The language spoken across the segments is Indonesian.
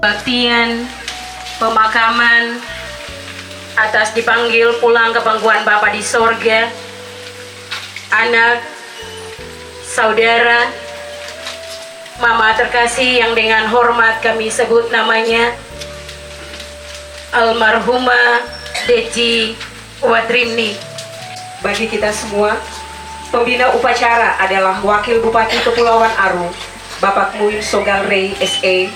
baktian, pemakaman, atas dipanggil pulang ke pangkuan Bapa di sorga, anak, saudara, mama terkasih yang dengan hormat kami sebut namanya, almarhumah Deci Watrimni. Bagi kita semua, pembina upacara adalah Wakil Bupati Kepulauan Aru, Bapak Muin Sogalrey SE,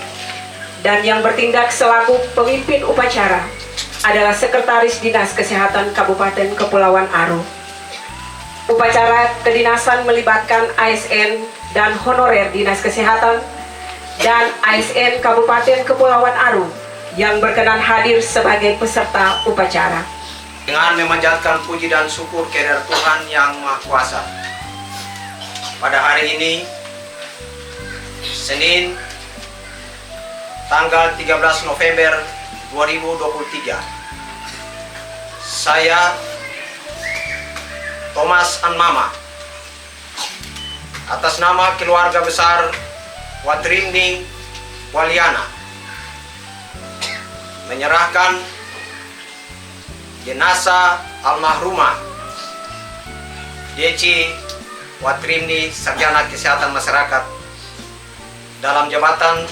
dan yang bertindak selaku pemimpin upacara adalah Sekretaris Dinas Kesehatan Kabupaten Kepulauan Aru. Upacara kedinasan melibatkan ASN dan honorer Dinas Kesehatan dan ASN Kabupaten Kepulauan Aru yang berkenan hadir sebagai peserta upacara. Dengan memanjatkan puji dan syukur kehadirat Tuhan Yang Maha Kuasa, pada hari ini, Senin, tanggal 13 November 2023, saya, Thomas Anmama, atas nama keluarga besar Watrimni Waliana, menyerahkan jenazah almarhumah Deci Watrimni, Sarjana Kesehatan Masyarakat, dalam jabatan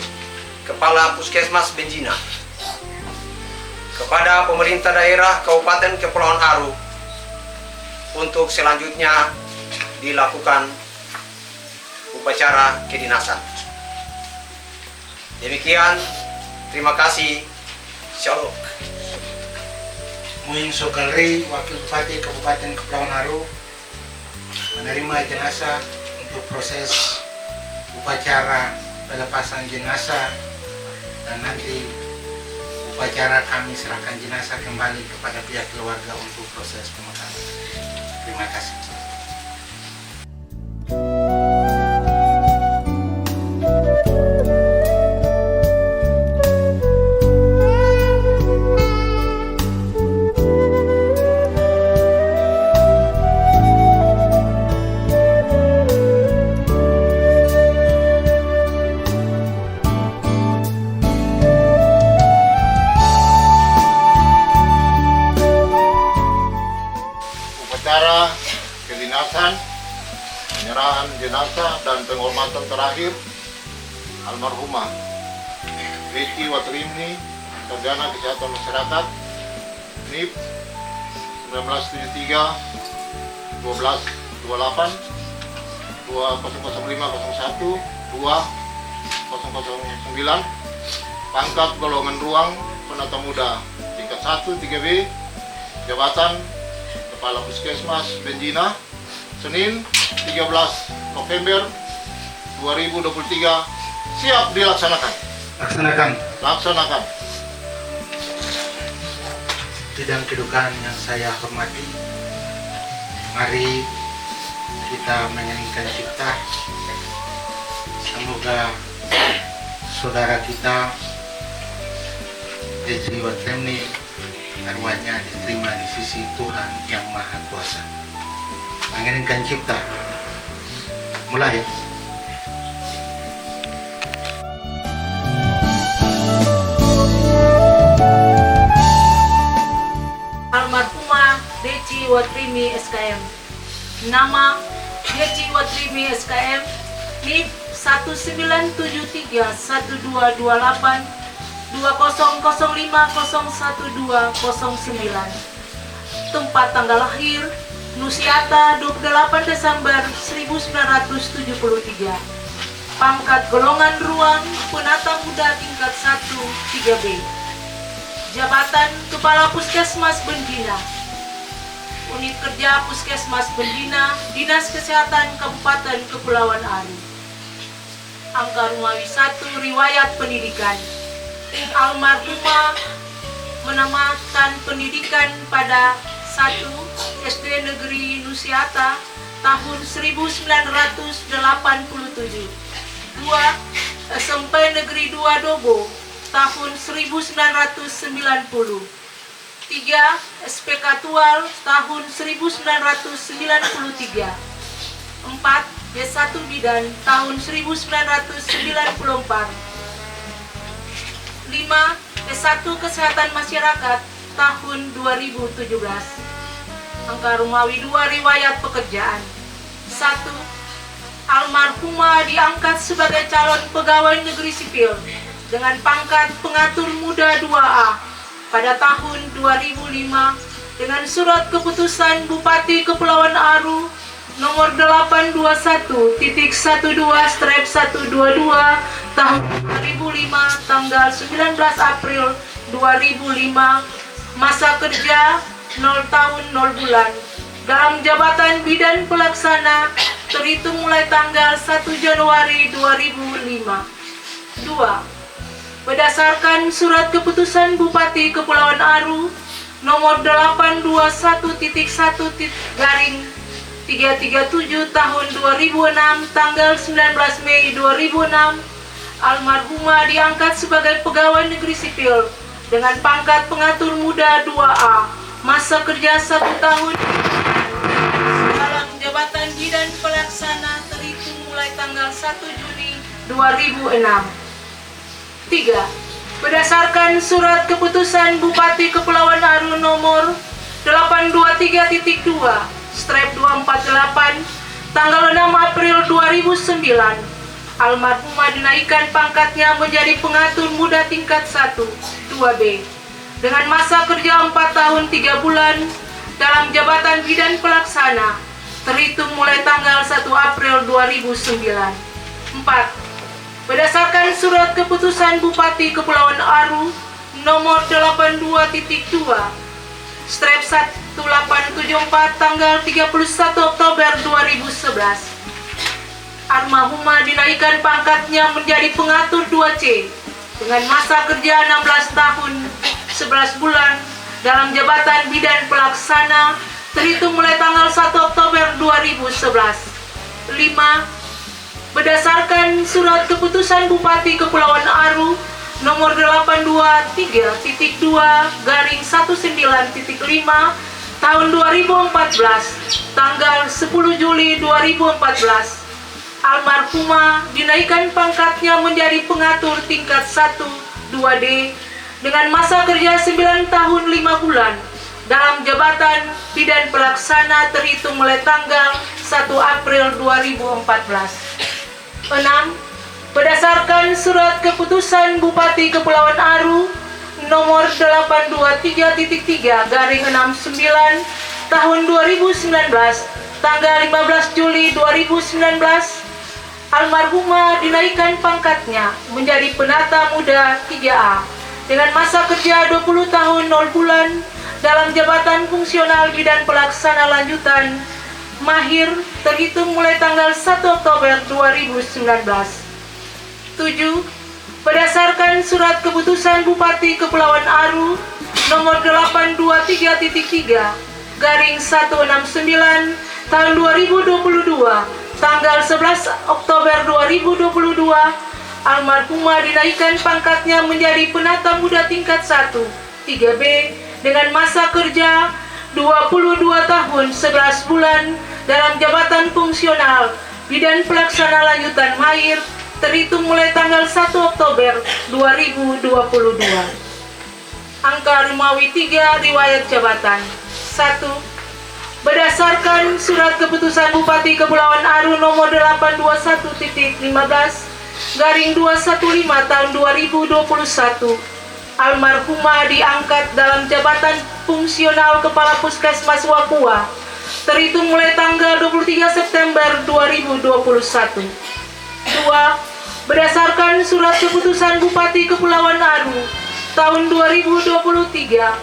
Kepala Puskesmas Benjina, kepada pemerintah daerah Kabupaten Kepulauan Aru untuk selanjutnya dilakukan upacara kedinasan. Demikian, terima kasih. Shalom. Muin Sogalrey, Wakil Bupati Kabupaten Kepulauan Aru, menerima jenazah untuk proses upacara pelepasan jenazah, dan nanti upacara kami serahkan jenazah kembali kepada pihak keluarga untuk proses pemakaman. Terima kasih. Upacara kedinasan, penyerahan jenazah dan penghormatan terakhir almarhumah Deci Watrimni, Sarjana Kesehatan Masyarakat, NIP 1973 1228 200501 2009, pangkat golongan ruang penata muda tingkat 1 3B, jabatan Kepala Puskesmas Benjina, Senin 13 November 2023, siap dilaksanakan. Laksanakan. Sidang kedukaan yang saya hormati, mari kita menyanyikan cipta. Semoga saudara kita Deci Watrimni arwahnya diterima di sisi Tuhan Yang Maha Kuasa. Menyanyikan cipta. Mulai. Almarhumah Deci Watrimni SKM. Nama Deci Watrimni SKM, NIP 19731228 2005012009. Tempat tanggal lahir Nusiata 28 Desember 1973. Pangkat golongan ruang penata muda tingkat 1 3B. Jabatan Kepala Puskesmas Benjina. Unit Kerja Puskesmas Benjina, Dinas Kesehatan Kabupaten Kepulauan Aru. Angka Rumawi 1, riwayat pendidikan. Almarhumah menamatkan pendidikan pada 1 SD Negeri Nusiata tahun 1987, 2 SMP Negeri 2 Dobo tahun 1990, 3 SPK Tual tahun 1993, 4 D1 Bidan tahun 1994, 5 S1 Kesehatan Masyarakat tahun 2017. Angka Rumawi 2 riwayat pekerjaan. 1. Almarhumah diangkat sebagai calon pegawai negeri sipil dengan pangkat pengatur muda 2A pada tahun 2005 dengan surat keputusan Bupati Kepulauan Aru nomor 821.12/122 tahun 2005 tanggal 19 April 2005, masa kerja 0 tahun 0 bulan dalam jabatan bidan pelaksana terhitung mulai tanggal 1 Januari 2005. 2. Berdasarkan surat keputusan Bupati Kepulauan Aru nomor 821.1/337 tahun 2006 tanggal 19 Mei 2006, almarhumah diangkat sebagai pegawai negeri sipil dengan pangkat pengatur muda 2A, masa kerja 1 tahun dalam jabatan bidan pelaksana terhitung mulai tanggal 1 Juni 2006. 3. Berdasarkan surat keputusan Bupati Kepulauan Aru nomor 823.2/248 tanggal 6 April 2009, almarhumah dinaikkan pangkatnya menjadi pengatur muda tingkat 1 2B dengan masa kerja 4 tahun 3 bulan dalam jabatan bidan pelaksana terhitung mulai tanggal 1 April 2009. 4. Berdasarkan surat keputusan Bupati Kepulauan Aru nomor 82/1874 tanggal 31 Oktober 2011, almarhumah dinaikkan pangkatnya menjadi pengatur 2C dengan masa kerja 16 tahun 11 bulan dalam jabatan bidan pelaksana terhitung mulai tanggal 1 Oktober 2011. 5. Berdasarkan surat keputusan Bupati Kepulauan Aru nomor 823.2/19.5 tahun 2014 tanggal 10 Juli 2014, almarhumah dinaikkan pangkatnya menjadi pengatur tingkat 1 2D dengan masa kerja 9 tahun 5 bulan dalam jabatan bidan pelaksana terhitung mulai tanggal 1 April 2014. 6. Berdasarkan surat keputusan Bupati Kepulauan Aru nomor 823.3/69 tahun 2019 tanggal 15 Juli 2019, almarhumah dinaikkan pangkatnya menjadi penata muda 3A dengan masa kerja 20 tahun 0 bulan dalam jabatan fungsional bidan pelaksana lanjutan mahir terhitung mulai tanggal 1 Oktober 2019. 7. Berdasarkan surat keputusan Bupati Kepulauan Aru nomor 823.3/169 tahun 2022 tanggal 11 Oktober 2022, almarhumah dinaikkan pangkatnya menjadi penata muda tingkat 1 3B dengan masa kerja 22 tahun 11 bulan dalam jabatan fungsional bidan pelaksana lanjutan mahir terhitung mulai tanggal 1 Oktober 2022. Angka Rumawi 3 riwayat jabatan. 1. Berdasarkan surat keputusan Bupati Kepulauan Aru nomor 821.15/215 tahun 2021, almarhumah diangkat dalam jabatan fungsional Kepala Puskesmas Wakua terhitung mulai tanggal 23 September 2021. 2. Berdasarkan surat keputusan Bupati Kepulauan Aru tahun 2023,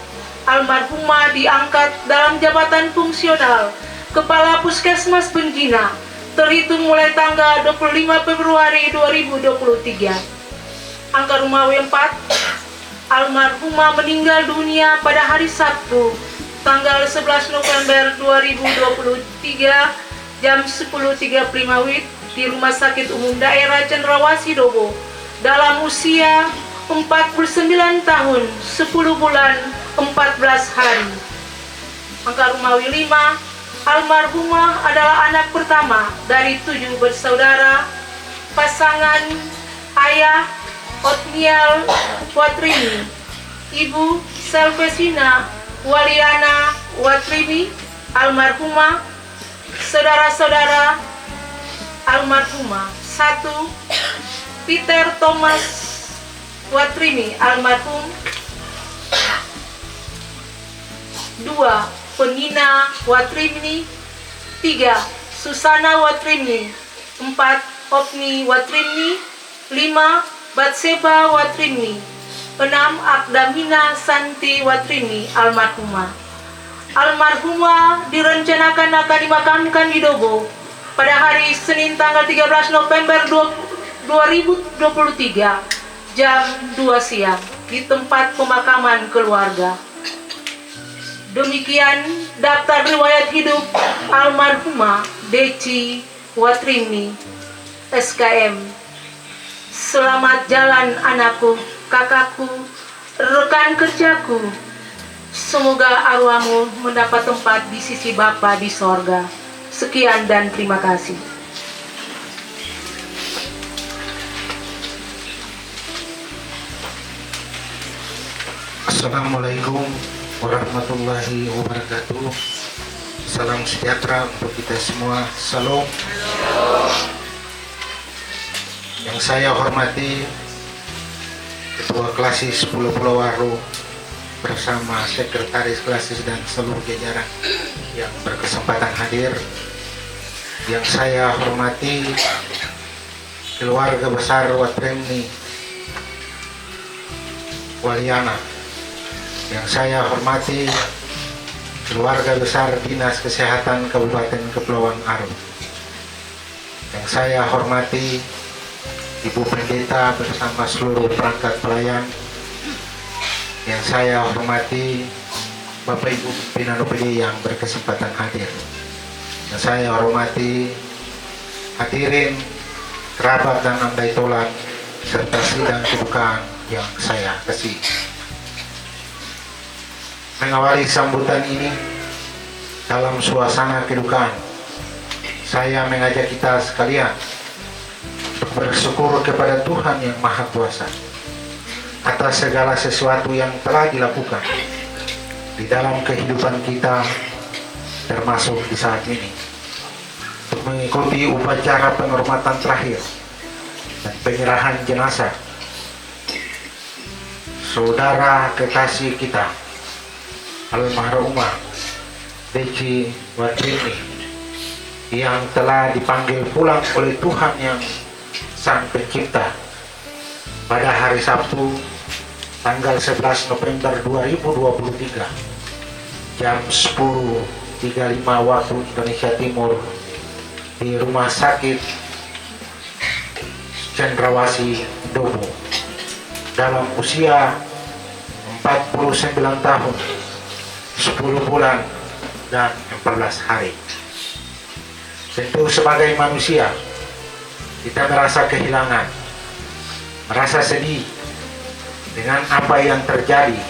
almarhumah diangkat dalam jabatan fungsional Kepala Puskesmas Benjina terhitung mulai tanggal 25 Februari 2023. Angka Rumawi 4. Almarhumah meninggal dunia pada hari Sabtu tanggal 11 November 2023 jam 10.35 WIB di Rumah Sakit Umum Daerah Cendrawasih Dobo dalam usia 49 tahun 10 bulan 14 hari. Angka Rumawi 5. Almarhumah adalah anak pertama dari 7 bersaudara, pasangan ayah, Otniel Watrini, Ibu Salvesina Waliana Watrini almarhumah, saudara-saudara almarhumah. 1. Peter Thomas Watrini almarhum. 2. Penina Watrini. 3. Susana Watrini. 4. Opni Watrini. 5. Batseba Watrini. 6. Akdamina Santi Watrini almarhumah. Almarhumah direncanakan akan dimakamkan di Dobo pada hari Senin tanggal 13 November 2023 jam 2 siang di tempat pemakaman keluarga. Demikian daftar riwayat hidup almarhumah Deci Watrini SKM. Selamat jalan anakku, kakakku, rekan kerjaku. Semoga arwahmu mendapat tempat di sisi Bapa di sorga. Sekian dan terima kasih. Assalamualaikum warahmatullahi wabarakatuh. Salam sejahtera untuk kita semua. Salam. Yang saya hormati Ketua Klasis Pulau Waru bersama Sekretaris Klasis dan seluruh jajaran yang berkesempatan hadir. Yang saya hormati keluarga besar Watrini Waliana. Yang saya hormati keluarga besar Dinas Kesehatan Kabupaten Kepulauan Aru. Yang saya hormati Ibu Pendeta bersama seluruh perangkat pelayan. Yang saya hormati Bapak Ibu pimpinan OPD yang berkesempatan hadir. Yang saya hormati hadirin, kerabat dan andai tolan serta sidang kedukaan yang saya kasih. Mengawali sambutan ini dalam suasana kedukaan, saya mengajak kita sekalian untuk bersyukur kepada Tuhan yang Maha Kuasa atas segala sesuatu yang telah dilakukan di dalam kehidupan kita, termasuk di saat ini, untuk mengikuti upacara penghormatan terakhir dan penyerahan jenazah saudara kekasih kita almarhumah Deci Watrini yang telah dipanggil pulang oleh Tuhan yang Sang Pencipta pada hari Sabtu tanggal 11 November 2023 jam 10.35 waktu Indonesia Timur di Rumah Sakit Cendrawasih Dobo dalam usia 49 tahun 10 bulan dan 14 hari. Tentu sebagai manusia kita merasa kehilangan, merasa sedih dengan apa yang terjadi.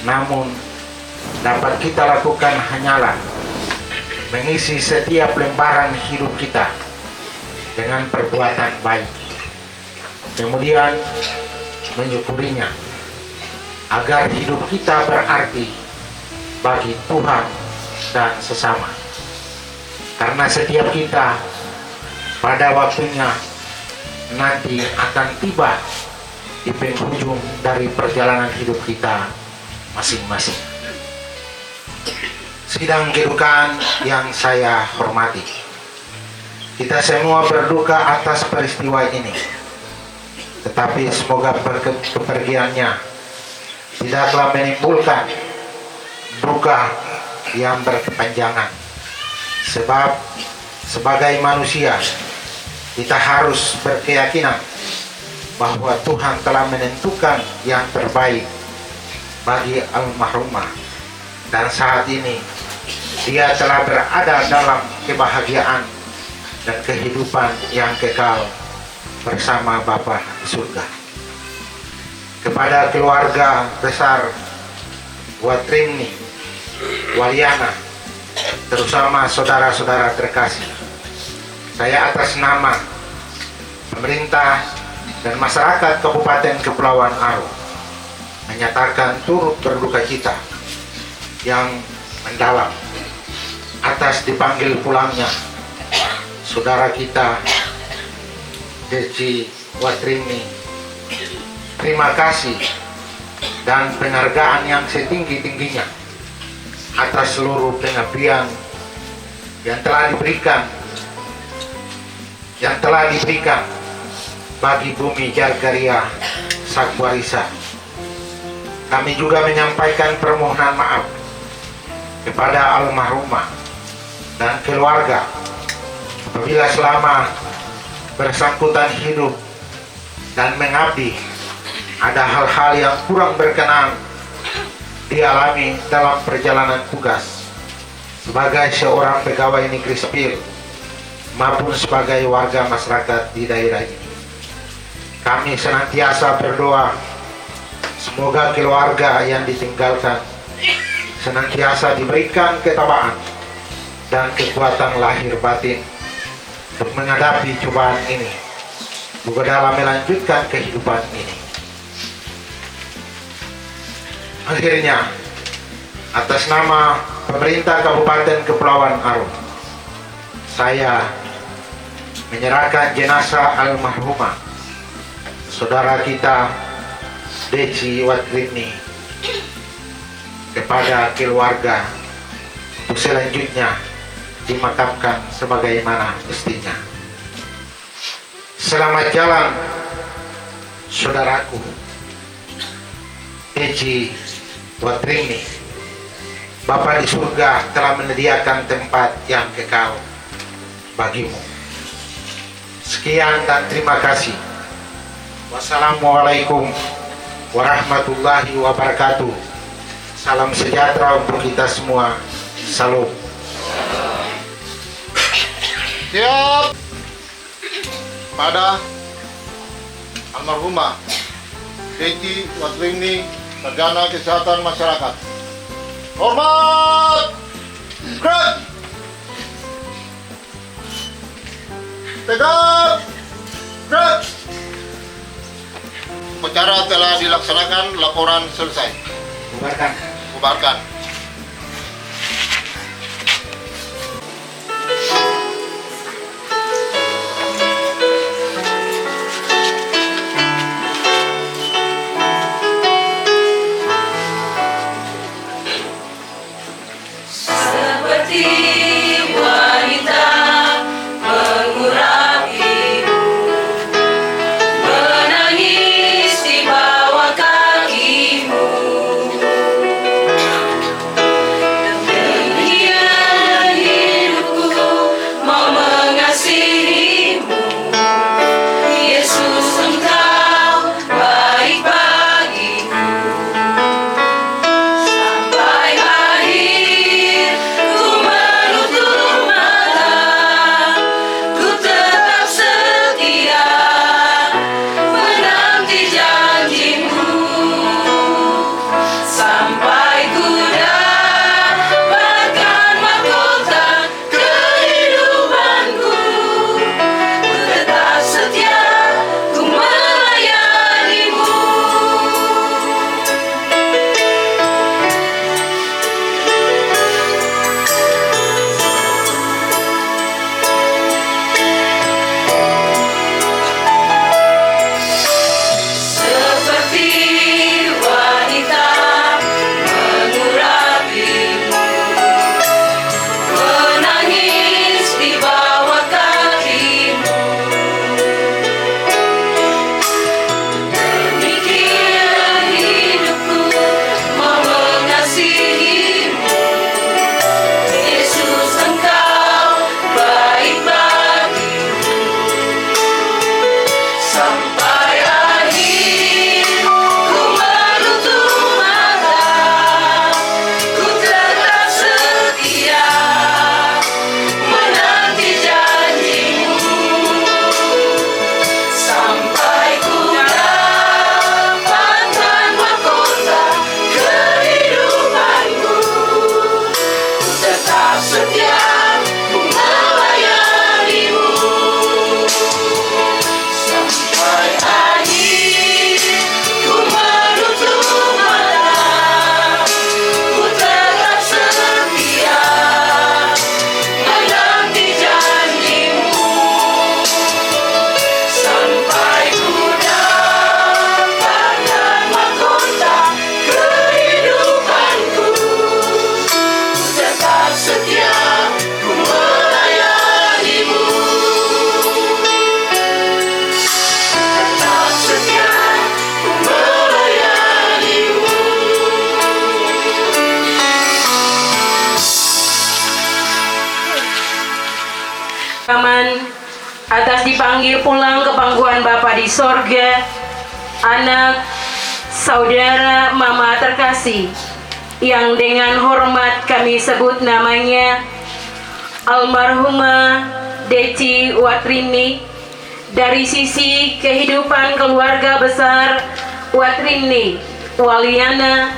Namun dapat kita lakukan hanyalah mengisi setiap lembaran hidup kita dengan perbuatan baik, kemudian menyukurinya agar hidup kita berarti bagi Tuhan dan sesama. Karena setiap kita pada waktunya nanti akan tiba di penghujung dari perjalanan hidup kita masing-masing. Sidang kedukaan yang saya hormati, kita semua berduka atas peristiwa ini, tetapi semoga kepergiannya tidaklah menimbulkan duka yang berkepanjangan, sebab sebagai manusia kita harus berkeyakinan bahwa Tuhan telah menentukan yang terbaik bagi almarhumah, dan saat ini dia telah berada dalam kebahagiaan dan kehidupan yang kekal bersama Bapa di surga. Kepada keluarga besar Watrini Waliana, terutama saudara-saudara terkasih, saya atas nama pemerintah dan masyarakat Kabupaten Kepulauan Aru menyatakan turut berduka cita yang mendalam atas dipanggil pulangnya saudara kita Deci Watrini. Terima kasih dan penghargaan yang setinggi-tingginya atas seluruh pengabdian yang telah diberikan bagi bumi Jargaria Sakwarisa. Kami juga menyampaikan permohonan maaf kepada almarhumah dan keluarga apabila selama bersangkutan hidup dan mengabdi ada hal-hal yang kurang berkenan dialami dalam perjalanan tugas sebagai seorang pegawai negeri sipil maupun sebagai warga masyarakat di daerah ini. Kami senantiasa berdoa semoga keluarga yang ditinggalkan senantiasa diberikan ketabaan dan kekuatan lahir batin untuk menghadapi cobaan ini juga dalam melanjutkan kehidupan ini. Akhirnya, atas nama pemerintah Kabupaten Kepulauan Aru, saya menyerahkan jenazah almarhumah saudara kita Deci Watrini kepada keluarga untuk selanjutnya dimakamkan sebagaimana mestinya. Selamat jalan saudaraku Deci Watrini. Bapa di surga telah menyediakan tempat yang kekal bagimu. Sekian dan terima kasih. Wassalamualaikum warahmatullahi wabarakatuh. Salam sejahtera untuk kita semua. Salam. Siap. Pada almarhumah Deci Watrini, Sarjana Kesehatan Masyarakat. Hormat. Gerak. Tegak. Gerak. Upacara telah dilaksanakan, laporan selesai. Bubarkan. Bubarkan. Seperti wanita mengurapimu, menangis di bawah kakimu. atas dipanggil pulang ke pangkuan Bapa di sorga, anak, saudara, mama terkasih, yang dengan hormat kami sebut namanya, almarhumah Deci Watrini, dari sisi kehidupan keluarga besar Watrini Waliana,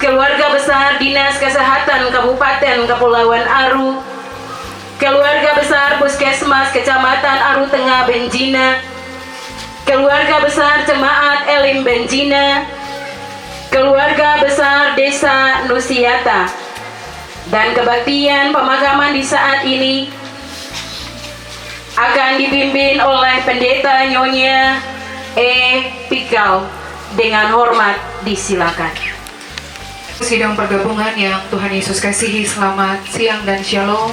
keluarga besar Dinas Kesehatan Kabupaten Kepulauan Aru, keluarga besar Puskesmas Kecamatan Aru Tengah Benjina, keluarga besar Jemaat Elim Benjina, keluarga besar Desa Nusiata, dan kebaktian pemakaman di saat ini akan dipimpin oleh Pendeta Nyonya Pikal. Dengan hormat disilakan. Sidang pergabungan yang Tuhan Yesus kasihi, selamat siang dan shalom.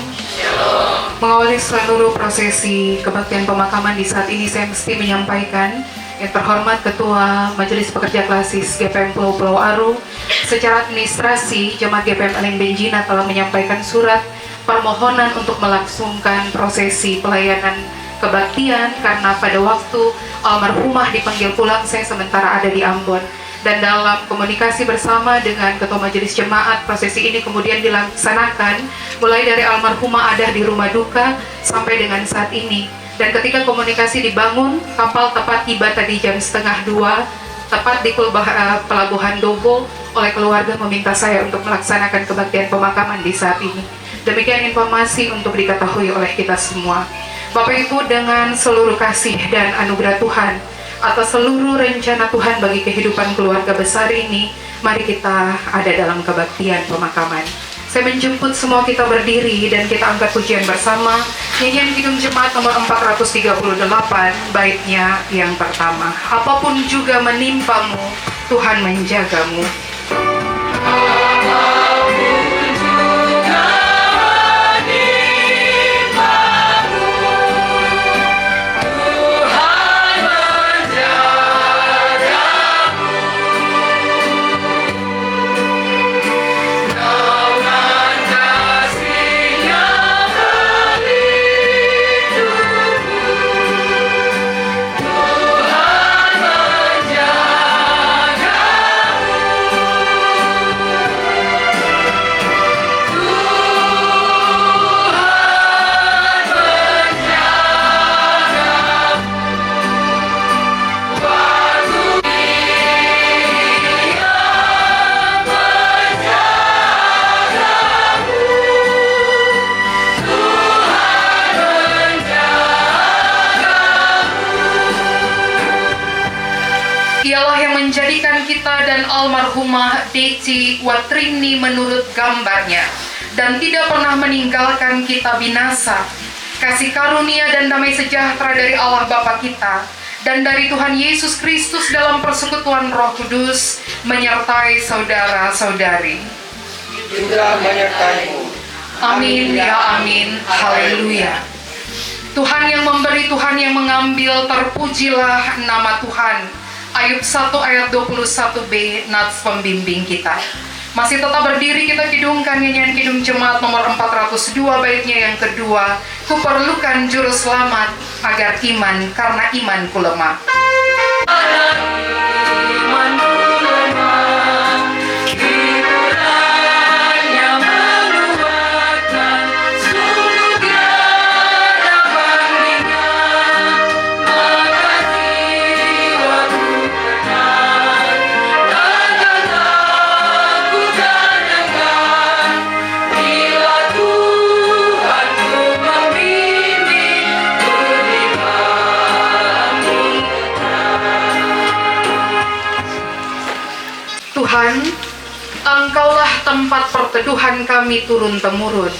Mengawali seluruh prosesi kebaktian pemakaman di saat ini, saya mesti menyampaikan yang terhormat Ketua Majelis Pekerja Klasis GPM Pulau Aru, secara administrasi Jemaat GPM Elim Benjina telah menyampaikan surat permohonan untuk melangsungkan prosesi pelayanan kebaktian karena pada waktu almarhumah dipanggil pulang, saya sementara ada di Ambon. Dan dalam komunikasi bersama dengan Ketua Majelis Jemaat, prosesi ini kemudian dilaksanakan mulai dari almarhumah ada di rumah duka sampai dengan saat ini. Dan ketika komunikasi dibangun, kapal tepat tiba tadi jam 1:30 tepat di Pelabuhan Dobo, oleh keluarga meminta saya untuk melaksanakan kebaktian pemakaman di saat ini. Demikian informasi untuk diketahui oleh kita semua. Bapak Ibu, dengan seluruh kasih dan anugerah Tuhan atas seluruh rencana Tuhan bagi kehidupan keluarga besar ini, mari kita ada dalam kebaktian pemakaman. Saya menjemput semua kita berdiri dan kita angkat pujian bersama nyanyian Kidung Jemaat nomor 438, baitnya yang pertama. Apapun juga menimpamu, Tuhan menjagamu. Ialah yang menjadikan kita dan almarhumah Deci Watrini menurut gambarnya, dan tidak pernah meninggalkan kita binasa. Kasih karunia dan damai sejahtera dari Allah Bapa kita dan dari Tuhan Yesus Kristus dalam persekutuan Roh Kudus menyertai saudara-saudari. Juga menyertaimu. Amin ya amin. Haleluya. Tuhan yang memberi, Tuhan yang mengambil, terpujilah nama Tuhan. Ayub 1 ayat 21b, nats pembimbing kita. Masih tetap berdiri, kita kidungkan nyanyian Kidung Jemaat nomor 402, baitnya yang kedua. Kuperlukan juru selamat agar iman, karena imanku lemah. Tuhan, Engkaulah tempat perteduhan kami turun-temurun.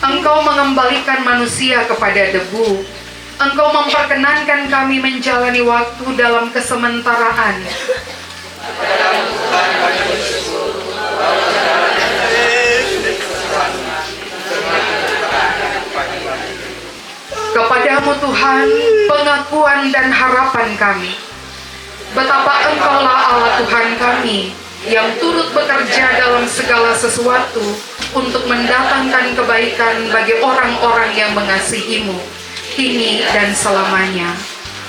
Engkau mengembalikan manusia kepada debu. Engkau memperkenankan kami menjalani waktu dalam kesementaraan. Kepadamu Tuhan, pengakuan dan harapan kami. Betapa Engkaulah Allah Tuhan kami, yang turut bekerja dalam segala sesuatu untuk mendatangkan kebaikan bagi orang-orang yang mengasihi-Mu, kini dan selamanya.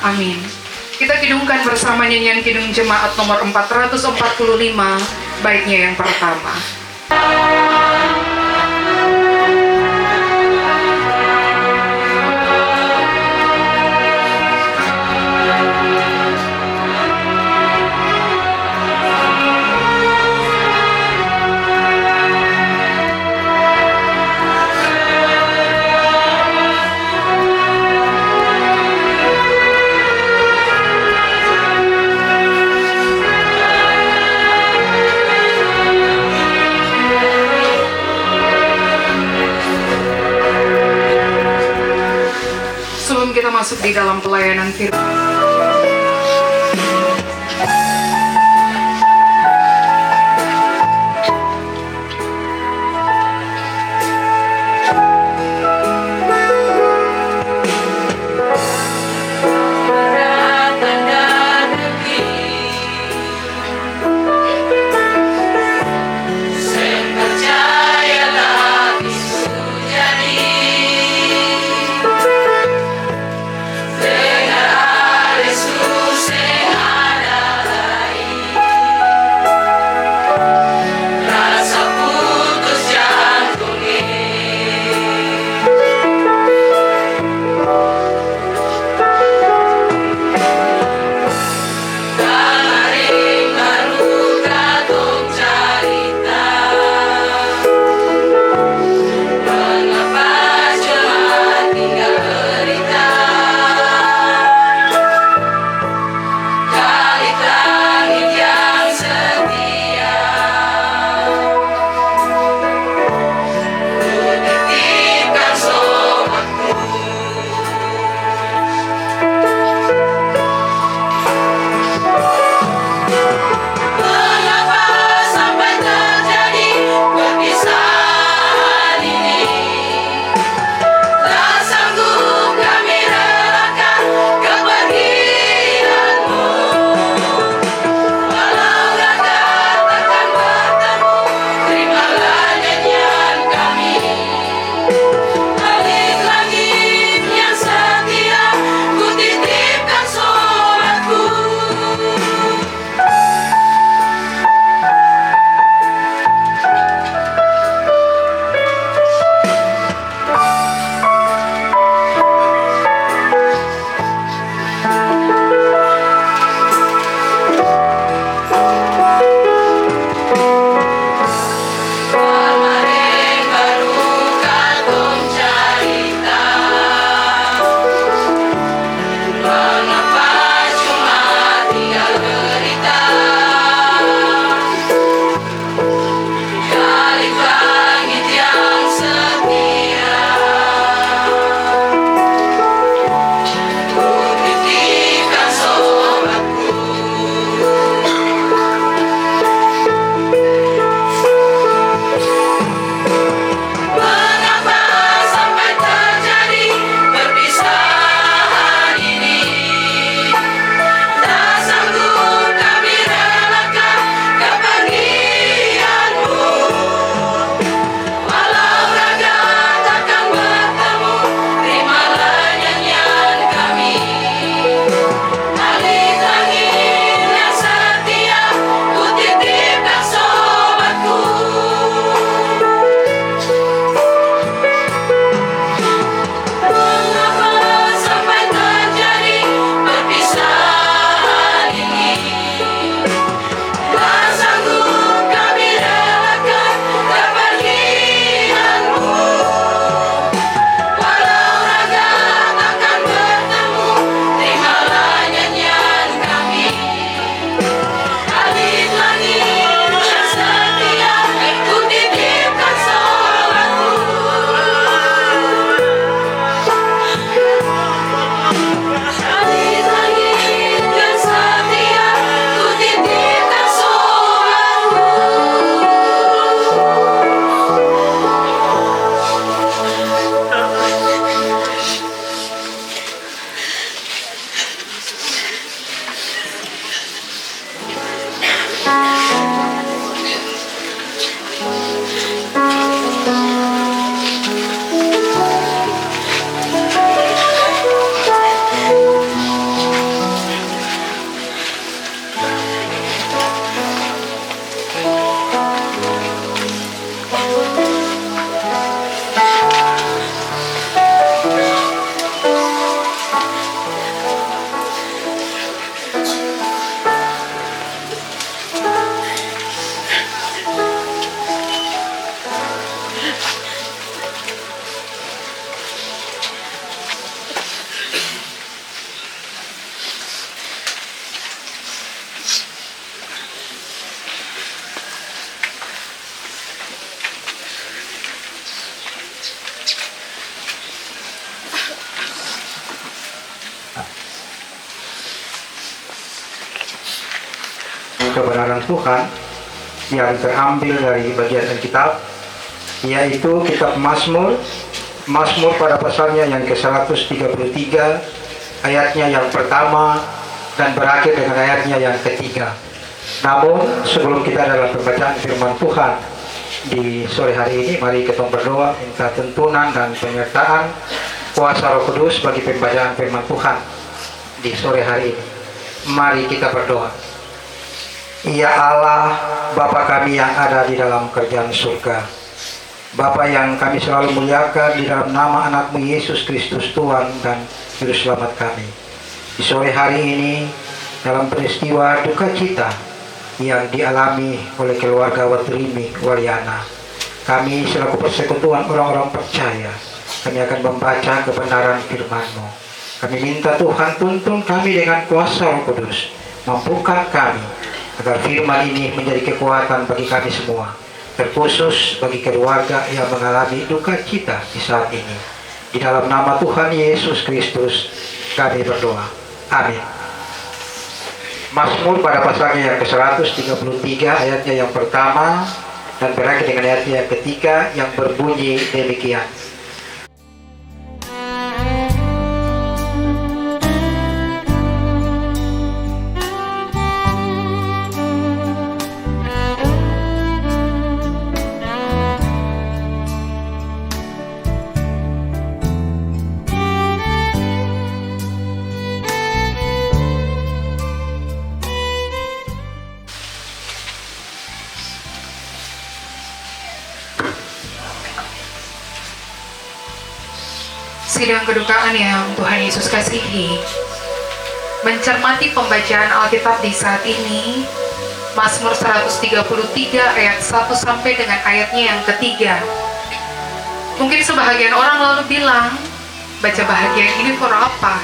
Amin. Kita kidungkan bersama nyanyian Kidung Jemaat nomor 445, baitnya yang pertama. Sebelum kita masuk di dalam pelayanan firman, Dengar kebenaran Tuhan yang terambil dari bagian Alkitab, yaitu kitab Mazmur pada pasalnya yang ke-133, ayatnya yang pertama dan berakhir dengan ayatnya yang ketiga. Namun sebelum kita dalam pembacaan firman Tuhan di sore hari ini, mari kita berdoa minta tuntunan dan penyertaan kuasa Roh Kudus bagi pembacaan firman Tuhan di sore hari ini. Mari kita berdoa. Ya Allah, Bapa kami yang ada di dalam kerajaan surga, Bapa yang kami selalu muliakan di dalam nama anak-Mu Yesus Kristus Tuhan dan Juru Selamat kami. Di sore hari ini, dalam peristiwa duka cita yang dialami oleh keluarga Watrimi Waliana, kami selaku persekutuan orang-orang percaya, kami akan membaca kebenaran firman-Mu. Kami minta Tuhan tuntun kami dengan kuasa Roh Kudus, mampukan kami agar firman ini menjadi kekuatan bagi kami semua, terkhusus bagi keluarga yang mengalami duka cita di saat ini. Di dalam nama Tuhan Yesus Kristus kami berdoa. Amin. Mazmur pada pasalnya yang ke-133, ayatnya yang pertama dan berakhir dengan ayatnya yang ketiga, yang berbunyi demikian. Sidang kedukaan yang Tuhan Yesus kasihi, mencermati pembacaan Alkitab di saat ini, Mazmur 133 ayat 1 sampai dengan ayatnya yang ketiga. Mungkin sebahagian orang lalu bilang, baca bahagian ini for apa?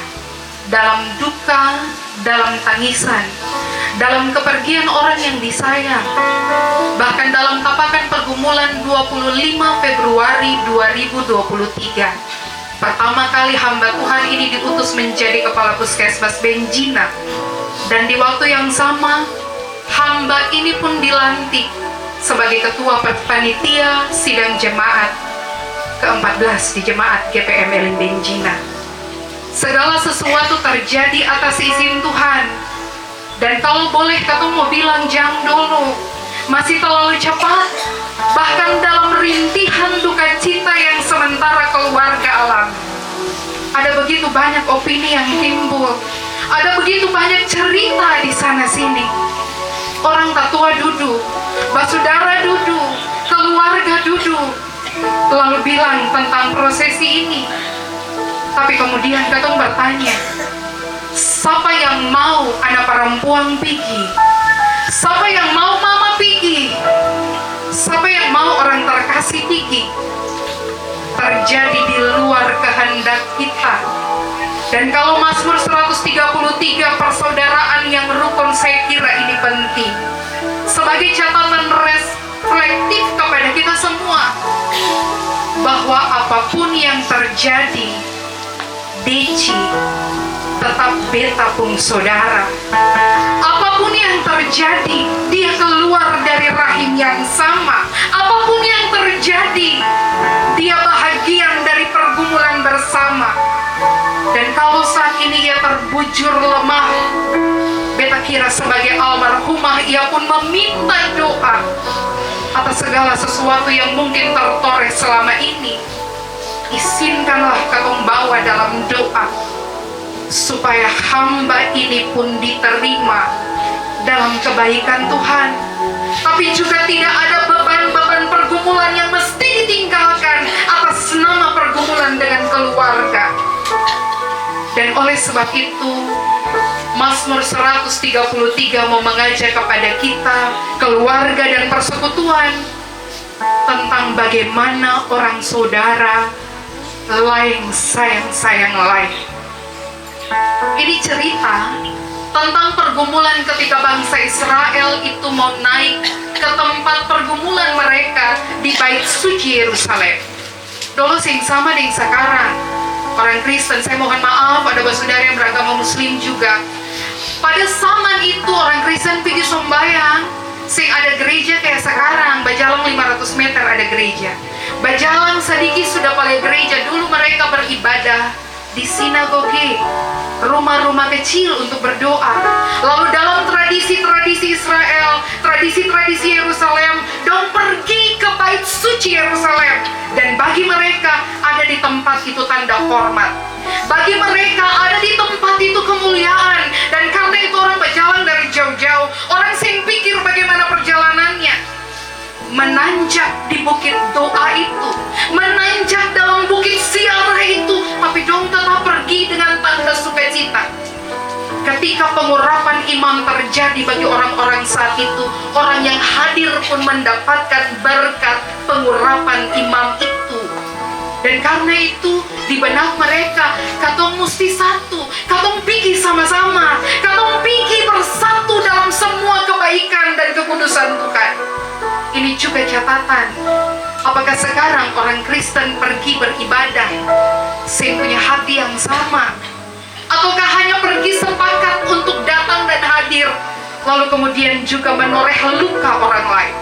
Dalam duka, dalam tangisan, dalam kepergian orang yang disayang, bahkan dalam tapakan pergumulan 25 Februari 2023. Pertama kali hamba Tuhan ini diutus menjadi kepala puskesmas Benjina, dan di waktu yang sama hamba ini pun dilantik sebagai ketua panitia sidang jemaat ke-14 di jemaat GPM Elim Benjina. Segala sesuatu terjadi atas izin Tuhan, dan kalau boleh ketemu mau bilang jangan dulu, masih terlalu cepat. Bahkan dalam rintihan duka cita yang sementara keluarga alami, ada begitu banyak opini yang timbul, ada begitu banyak cerita di sana sini. Orang tatua duduk, basudara duduk, keluarga duduk, lalu bilang tentang prosesi ini. Tapi kemudian katong bertanya, siapa yang mau anak perempuan pergi? Siapa yang mau mama pergi? Siapa yang mau orang terkasih pergi? Terjadi di luar kehendak kita. Dan kalau Mazmur 133 persaudaraan yang rukun, saya kira ini penting sebagai catatan reflektif kepada kita semua, bahwa apapun yang terjadi, Deci tetap beta pun saudara. Apapun yang terjadi, dia keluar dari rahim yang sama. Apapun yang terjadi, dia bahagian dari pergumulan bersama. Dan kalau saat ini ia terbujur lemah, beta kira sebagai almarhumah ia pun meminta doa atas segala sesuatu yang mungkin tertoreh selama ini. Izinkanlah katong bawa dalam doa, supaya hamba ini pun diterima dalam kebaikan Tuhan, tapi juga tidak ada beban-beban pergumulan yang mesti ditinggalkan atas nama pergumulan dengan keluarga. Dan oleh sebab itu, Mazmur 133 mau mengajak kepada kita, keluarga dan persekutuan, tentang bagaimana orang saudara lain sayang-sayang lain. Ini cerita tentang pergumulan ketika bangsa Israel itu mau naik ke tempat pergumulan mereka di Bait Suci Yerusalem. Dulu sing sama dengan sekarang. Orang Kristen, saya mohon maaf, ada saudara yang beragama Muslim juga. Pada zaman itu orang Kristen pergi sembahyang, sing ada gereja kayak sekarang, bajalang 500 meter ada gereja. Bajalang sedikit sudah pada gereja. Dulu mereka beribadah di sinagoge, rumah-rumah kecil untuk berdoa. Lalu dalam tradisi-tradisi Israel, tradisi-tradisi Yerusalem, dong pergi ke bait suci Yerusalem. Dan bagi mereka ada di tempat itu tanda hormat. Bagi mereka ada di tempat itu kemuliaan. Dan karena itu orang berjalan dari jauh-jauh. Orang sing pikir bagaimana perjalanannya. Menanjak di bukit doa itu, menanjak dalam bukit siarah itu, tapi dong tetap pergi dengan tanda sukacita. Ketika pengurapan imam terjadi bagi orang-orang saat itu, orang yang hadir pun mendapatkan berkat pengurapan imam itu. Dan karena itu di benak mereka, katong mesti satu, katong pergi sama-sama, katong pergi bersatu dalam semua kebaikan dan kekudusan Tuhan. Ini juga catatan, apakah sekarang orang Kristen pergi beribadah sing punya hati yang sama, ataukah hanya pergi sepakat untuk datang dan hadir, lalu kemudian juga menoreh luka orang lain,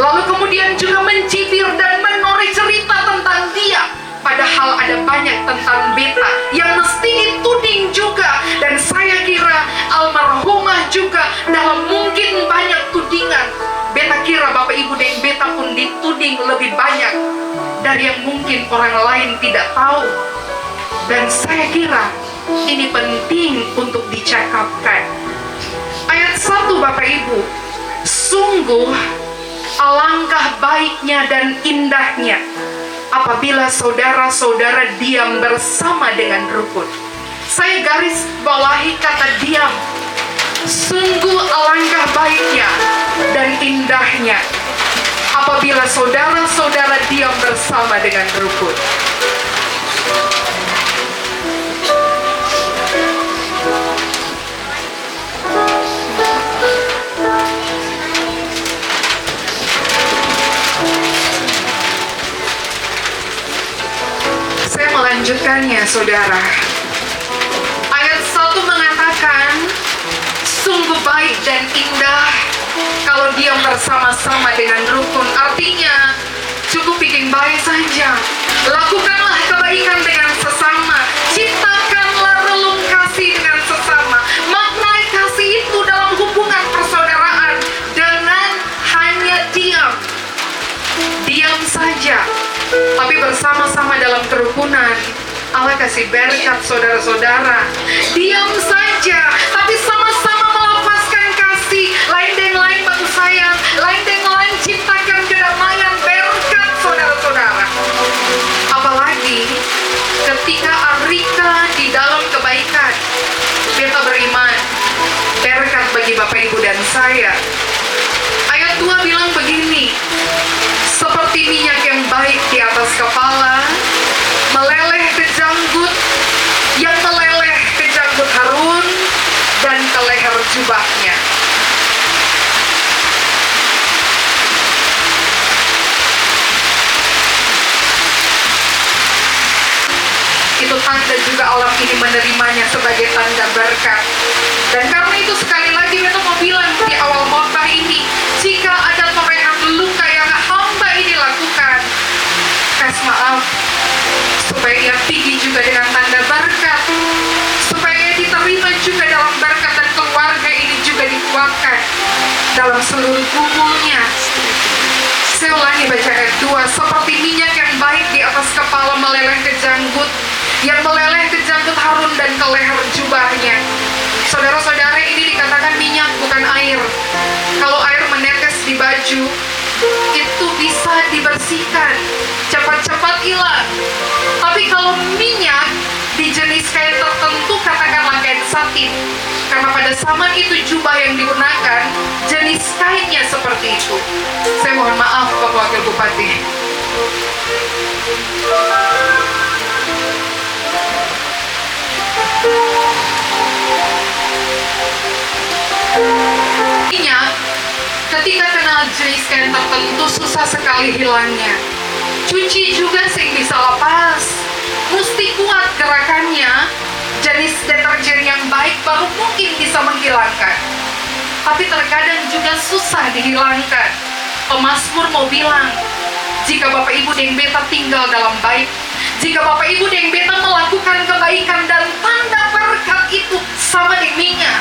lalu kemudian juga mencibir dan menoreh cerita tentang dia, padahal ada banyak tentang beta yang mesti dituding juga. Dan saya kira almarhumah juga dalam mungkin banyak tudingan. Beta kira Bapak Ibu dan beta pun dituding lebih banyak dari yang mungkin orang lain tidak tahu. Dan saya kira ini penting untuk dicakapkan. Ayat 1 Bapak Ibu, sungguh alangkah baiknya dan indahnya apabila saudara-saudara diam bersama dengan rukun. Saya garis bawahi kata diam. Sungguh alangkah baiknya dan indahnya apabila saudara-saudara diam bersama dengan rukun. Saya melanjutkannya, saudara. Ayat 1 mengatakan, sungguh baik dan indah kalau diam bersama-sama dengan rukun. Artinya, cukup bikin baik saja. Lakukanlah kebaikan dengan sesama. Ciptakanlah relung kasih dengan sesama. Maknai kasih itu dalam hubungan persaudaraan dengan hanya diam. Diam saja, tapi bersama-sama dalam kerukunan. Allah kasih berkat saudara-saudara. Diam saja, tapi sama-sama melepaskan kasih. Lain dengan lain batu sayang, lain dengan lain ciptakan kedamaian, berkat saudara-saudara. Apalagi ketika Arika di dalam kebaikan, beta beriman berkat bagi Bapak Ibu dan saya. Ayat 2 bilang begini, seperti minyak yang baik di atas kepala, meleleh ke janggut, yang meleleh ke janggut Harun dan ke leher jubahnya. Itu tanda juga Allah ini menerimanya sebagai tanda berkat. Dan karena itu sekali lagi kita mau bilang di awal khotbah ini, jika ada torehan luka yang hamba ini lakukan, kasih maaf, supaya ia pergi juga dengan tanda berkat, supaya ia diterima juga dalam berkat, dan keluarga ini juga dikuatkan dalam seluruh kumpulnya. Saya ulangi baca ayat 2, seperti minyak yang baik di atas kepala meleleh ke janggut, yang meleleh ke janggut Harun dan ke leher jubahnya. Saudara-saudara, ini dikatakan minyak bukan air. Kalau air menetes di baju, itu bisa dibersihkan, cepat-cepat hilang. Tapi kalau minyak di jenis kain tertentu, katakanlah kain satin, karena pada zaman itu jubah yang digunakan jenis kainnya seperti itu. Saya mohon maaf Pak Wakil Bupati. Minyak ketika kena jenis kain tertentu susah sekali hilangnya. Cuci juga sih bisa lepas, mesti kuat gerakannya. Jenis deterjen yang baik baru mungkin bisa menghilangkan. Tapi terkadang juga susah dihilangkan. Pemazmur mau bilang, jika Bapak Ibu dan beta tinggal dalam baik, jika Bapak Ibu dan beta melakukan kebaikan dan tanda berkat itu sama dengan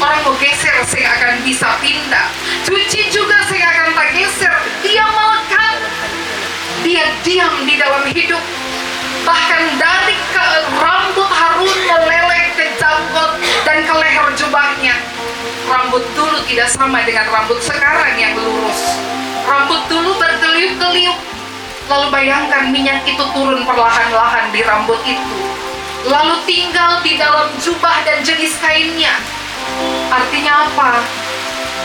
orang mau geser, saya akan bisa pindah. Cuci juga saya akan tak geser. Dia melekat, dia diam di dalam hidup. Bahkan dari ke rambut Harun meleleh ke janggut dan ke leher jubahnya. Rambut dulu tidak sama dengan rambut sekarang yang lurus. Rambut dulu berkeliuk-keliuk. Lalu bayangkan minyak itu turun perlahan-lahan di rambut itu. Lalu tinggal di dalam jubah dan jenis kainnya. Artinya apa?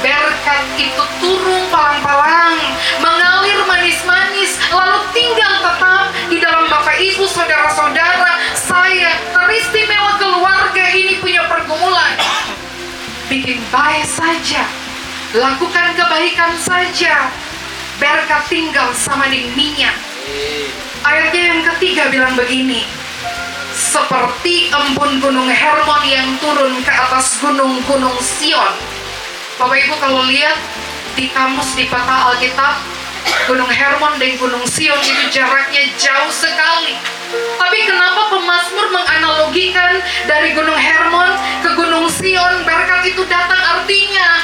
Berkat itu turun palang-palang, mengalir manis-manis, lalu tinggal tetap di dalam Bapak Ibu, saudara-saudara. Saya teristimewa keluarga ini punya pergumulan. Bikin baik saja, lakukan kebaikan saja, berkat tinggal sama dengan minyak. Ayatnya yang ketiga bilang begini, seperti embun gunung Hermon yang turun ke atas gunung-gunung Sion. Bapak Ibu kalau lihat di kamus di peta Alkitab, Gunung Hermon dan Gunung Sion itu jaraknya jauh sekali. Tapi kenapa pemazmur menganalogikan dari Gunung Hermon ke Gunung Sion? Berkat itu datang, artinya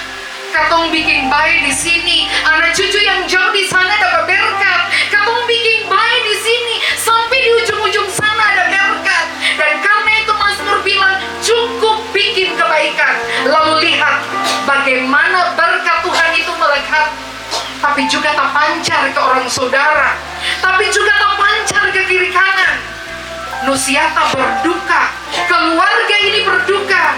katong bikin baik di sini, anak cucu yang jauh di sana dapat berkat. Katong bikin baik di sini, sampai di ujung-ujung sana ada berkat. Dan karena itu Mazmur bilang cukup bikin kebaikan, lalu lihat bagaimana berkat Tuhan itu melekat. Tapi juga tak pancar ke orang saudara, tapi juga tak pancar ke kiri kanan. Nusiata berduka, keluarga ini berduka,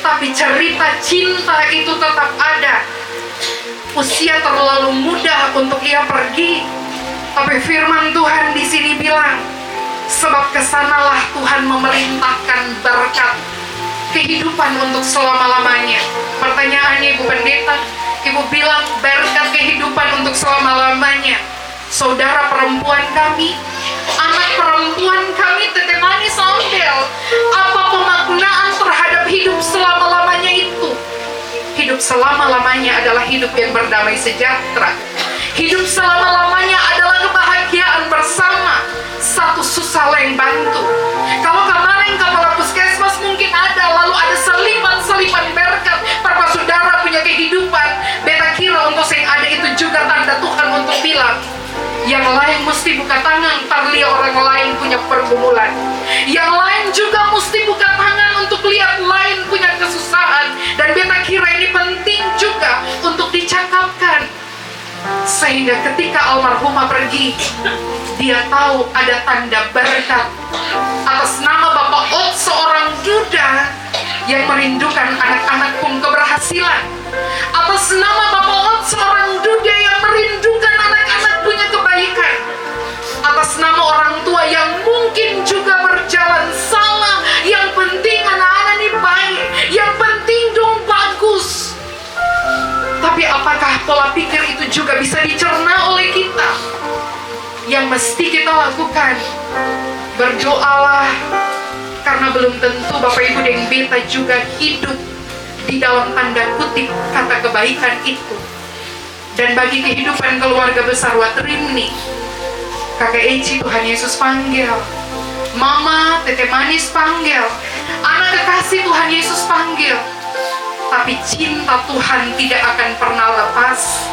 tapi cerita cinta itu tetap ada. Usia terlalu muda untuk ia pergi, tapi firman Tuhan di sini bilang, sebab kesanalah Tuhan memerintahkan berkat kehidupan untuk selama-lamanya. Pertanyaannya Ibu Pendeta, Ibu bilang berkat kehidupan untuk selama-lamanya. Saudara perempuan kami, anak perempuan kami, Tete Manis Ambel, apa pemaknaan terhadap hidup selama-lamanya itu? Hidup selama-lamanya adalah hidup yang berdamai sejahtera. Hidup selama-lamanya adalah kebahagiaan bersama, satu susah lain bantu. Kalau kemarin kepala puskesmas mungkin ada, lalu ada selipan-selipan berkat, para saudara punya kehidupan. Beta kira untuk yang ada itu juga tanda Tuhan untuk bilang, yang lain mesti buka tangan, terlihat orang lain punya pergumulan. Yang lain juga mesti buka tangan untuk lihat lain punya kesusahan. Dan beta kira ini penting juga untuk dicakapkan. Sehingga ketika almarhumah pergi, dia tahu ada tanda berkat atas nama Bapak Ot, seorang duda yang merindukan anak-anak pun keberhasilan. Atas nama Bapak Ot, seorang duda yang merindukan anak-anak punya kebaikan. Atas nama orang tua yang mungkin juga berjalan salah, yang penting anak-anak ini baik, yang penting dong bagus. Tapi apakah pola pikir itu juga bisa dicerna oleh kita? Yang mesti kita lakukan, berdoalah, karena belum tentu Bapak Ibu dan beta juga hidup di dalam tanda kutip kata kebaikan itu. Dan bagi kehidupan keluarga besar Watrimni, Kakak Eci Tuhan Yesus panggil, Mama Tete Manis panggil, anak kekasih Tuhan Yesus panggil. Tapi cinta Tuhan tidak akan pernah lepas.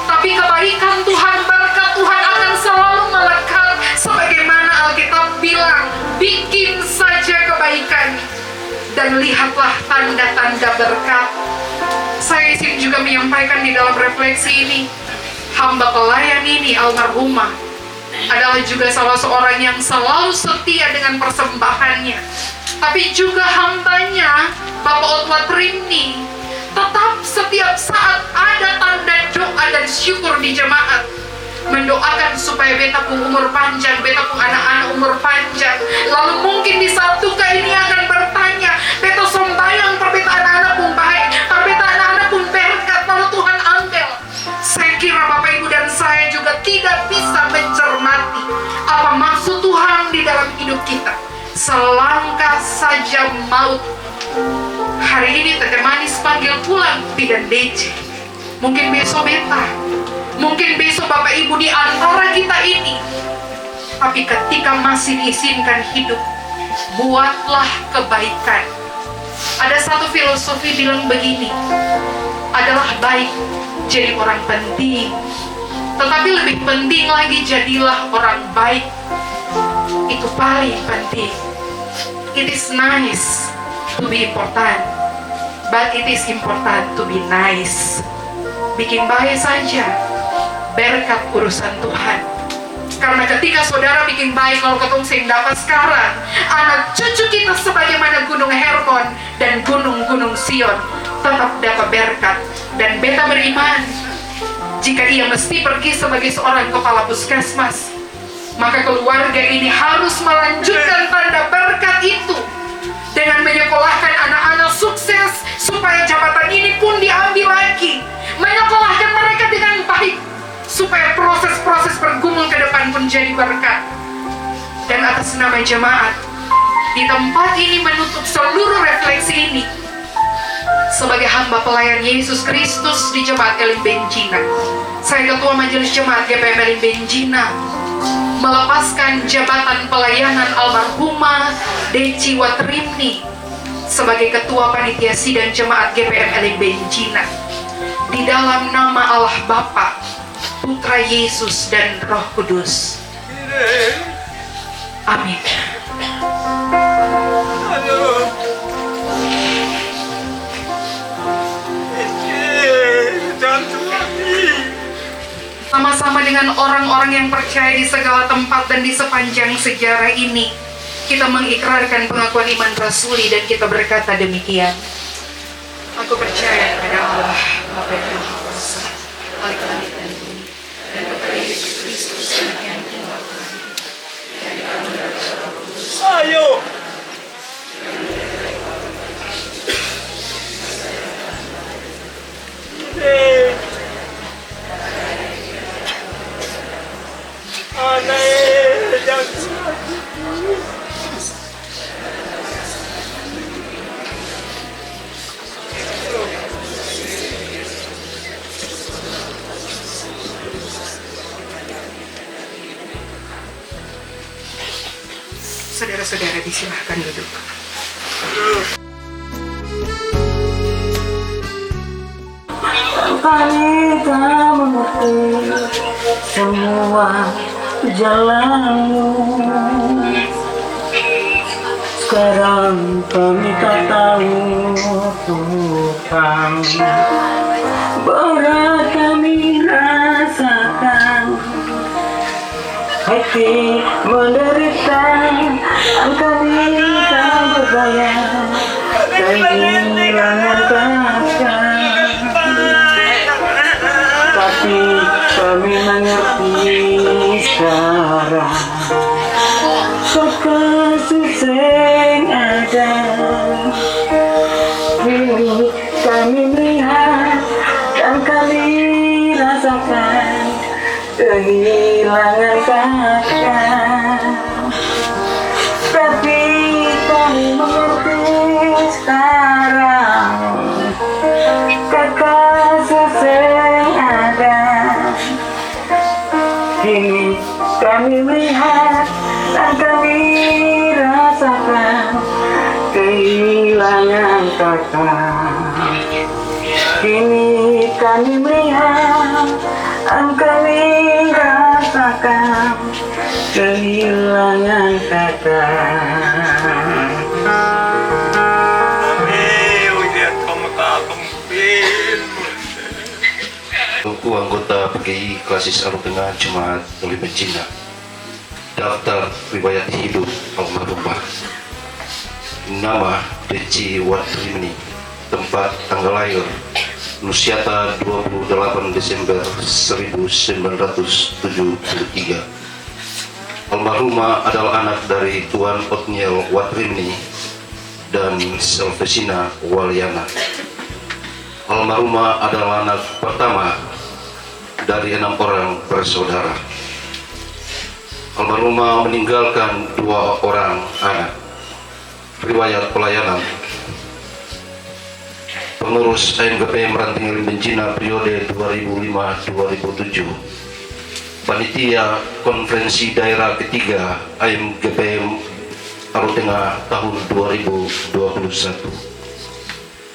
Tapi kebaikan Tuhan, berkat Tuhan akan selalu melekat. Sebagaimana Alkitab bilang, bikin saja kebaikan dan lihatlah tanda-tanda berkat. Saya sini juga menyampaikan di dalam refleksi ini, hamba pelayan ini almarhumah adalah juga salah seorang yang selalu setia dengan persembahannya. Tapi juga hambanya, Bapak Otwat Rimni, tetap setiap saat ada tanda doa dan syukur di jemaat, mendoakan supaya beta pun umur panjang, beta pun anak-anak umur panjang. Lalu mungkin di satu kali ini akan bertanya, beta sombayang perbeta anak-anak pun baik, perbeta anak-anak pun berkat, lalu Tuhan ambil. Saya kira Bapak Ibu dan saya juga tidak bisa mencermati apa maksud Tuhan di dalam hidup kita. selangkah saja maut. Hari ini Tete Manis panggil pulang Bidan Dece. Mungkin besok beta, mungkin besok Bapak Ibu di antara kita ini. Tapi ketika masih diizinkan hidup, buatlah kebaikan. Ada satu filosofi bilang begini, adalah baik jadi orang penting, tetapi lebih penting lagi jadilah orang baik. Itu paling penting. It is nice to be important, but it is important to be nice. Bikin baik saja, berkat urusan Tuhan. Karena ketika saudara bikin baik, kalau ketong sing dapat sekarang, anak cucu kita sebagaimana Gunung Hermon dan gunung-gunung Sion tetap dapat berkat. Dan beta beriman, jika ia mesti pergi sebagai seorang kepala puskesmas, maka keluarga ini harus melanjutkan tanda berkat itu dengan menyekolahkan anak-anak sukses, supaya jabatan ini pun diambil lagi, menyekolahkan mereka dengan baik, supaya proses-proses bergumul ke depan pun jadi berkat. Dan atas nama jemaat di tempat ini menutup seluruh refleksi ini, sebagai hamba pelayan Yesus Kristus di Jemaat Elim Benjina, saya Ketua Majelis Jemaat GPM Elim Benjina melepaskan jabatan pelayanan almarhumah Deci Watrimni sebagai Ketua Panitia Sidang Jemaat GPM Elim Benjina di dalam nama Allah Bapa, Putra Yesus dan Roh Kudus. Amin. Sama-sama dengan orang-orang yang percaya di segala tempat dan di sepanjang sejarah ini, kita mengikrarkan pengakuan iman rasuli dan kita berkata demikian. Aku percaya kepada Allah, Bapa yang Maha Kuasa, Khalik langit dan bumi, dan kepada Yesus Kristus yang Tuhan, yang dikandung dari Roh Kudus. Ayo. Saudara-saudara disilahkan duduk. Kami tak mengerti semua jalanmu. Sekarang kami tak tahu Tuhan, berat kami rasakan, hati menderita, kami tak berdaya, kehilangan kasih. Tapi kami mengerti sekarang, kekasih yang ada. Kini kami melihat dan kami rasakan kehilangan kakak. Tapi kami mengerti sekarang, kekasih yang ada. Kini kami melihat dan kami rasakan kehilangan kakak. Kini kami melihat dan kami rasakan kehilangan kakak. Buku anggota PGI Klasis Alu Tengah Jemaat Elim Benjina. Daftar riwayat hidup almarhumah. Nama Deci Watrimni. Tempat tanggal lahir Nusyata 28 Desember 1973. Almarhumah adalah anak dari Tuan Otniel Watrimni dan Selvesina Walyana. Almarhumah adalah anak pertama dari 6 orang bersaudara. Almarhumah meninggalkan 2 orang anak, riwayat pelayanan. Pengurus AMGP Meranting Elim Bencina periode 2005-2007. Panitia Konferensi Daerah ketiga AMGP Aru Tengah tahun 2021.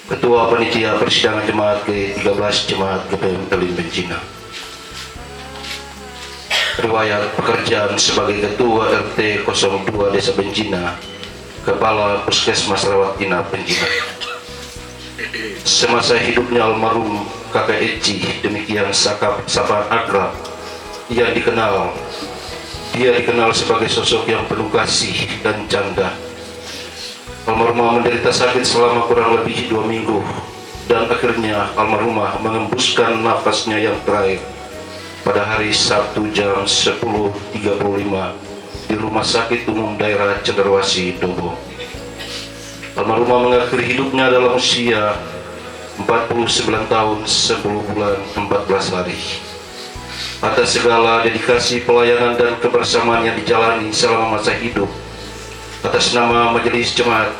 Ketua Panitia Persidangan Jemaat ke-13 Jemaat GPM Elim Bencina. Riwayat pekerjaan sebagai Ketua RT 02 Desa Bencina, Kepala Puskesmas Rawat Inap Bencina. Semasa hidupnya almarhum kakek Eci, demikian sapaan akrab yang dikenal. Dia dikenal sebagai sosok yang penuh kasih dan canda. Almarhumah menderita sakit selama kurang lebih 2 minggu dan akhirnya almarhumah mengembuskan nafasnya yang terakhir pada hari Sabtu jam 10.35 di Rumah Sakit Umum Daerah Cenderawasih, Dobo. Almarhumah mengakhiri hidupnya dalam usia 49 tahun 10 bulan 14 hari. Atas segala dedikasi, pelayanan, dan kebersamaan yang dijalani selama masa hidup, atas nama Majelis Jemaat,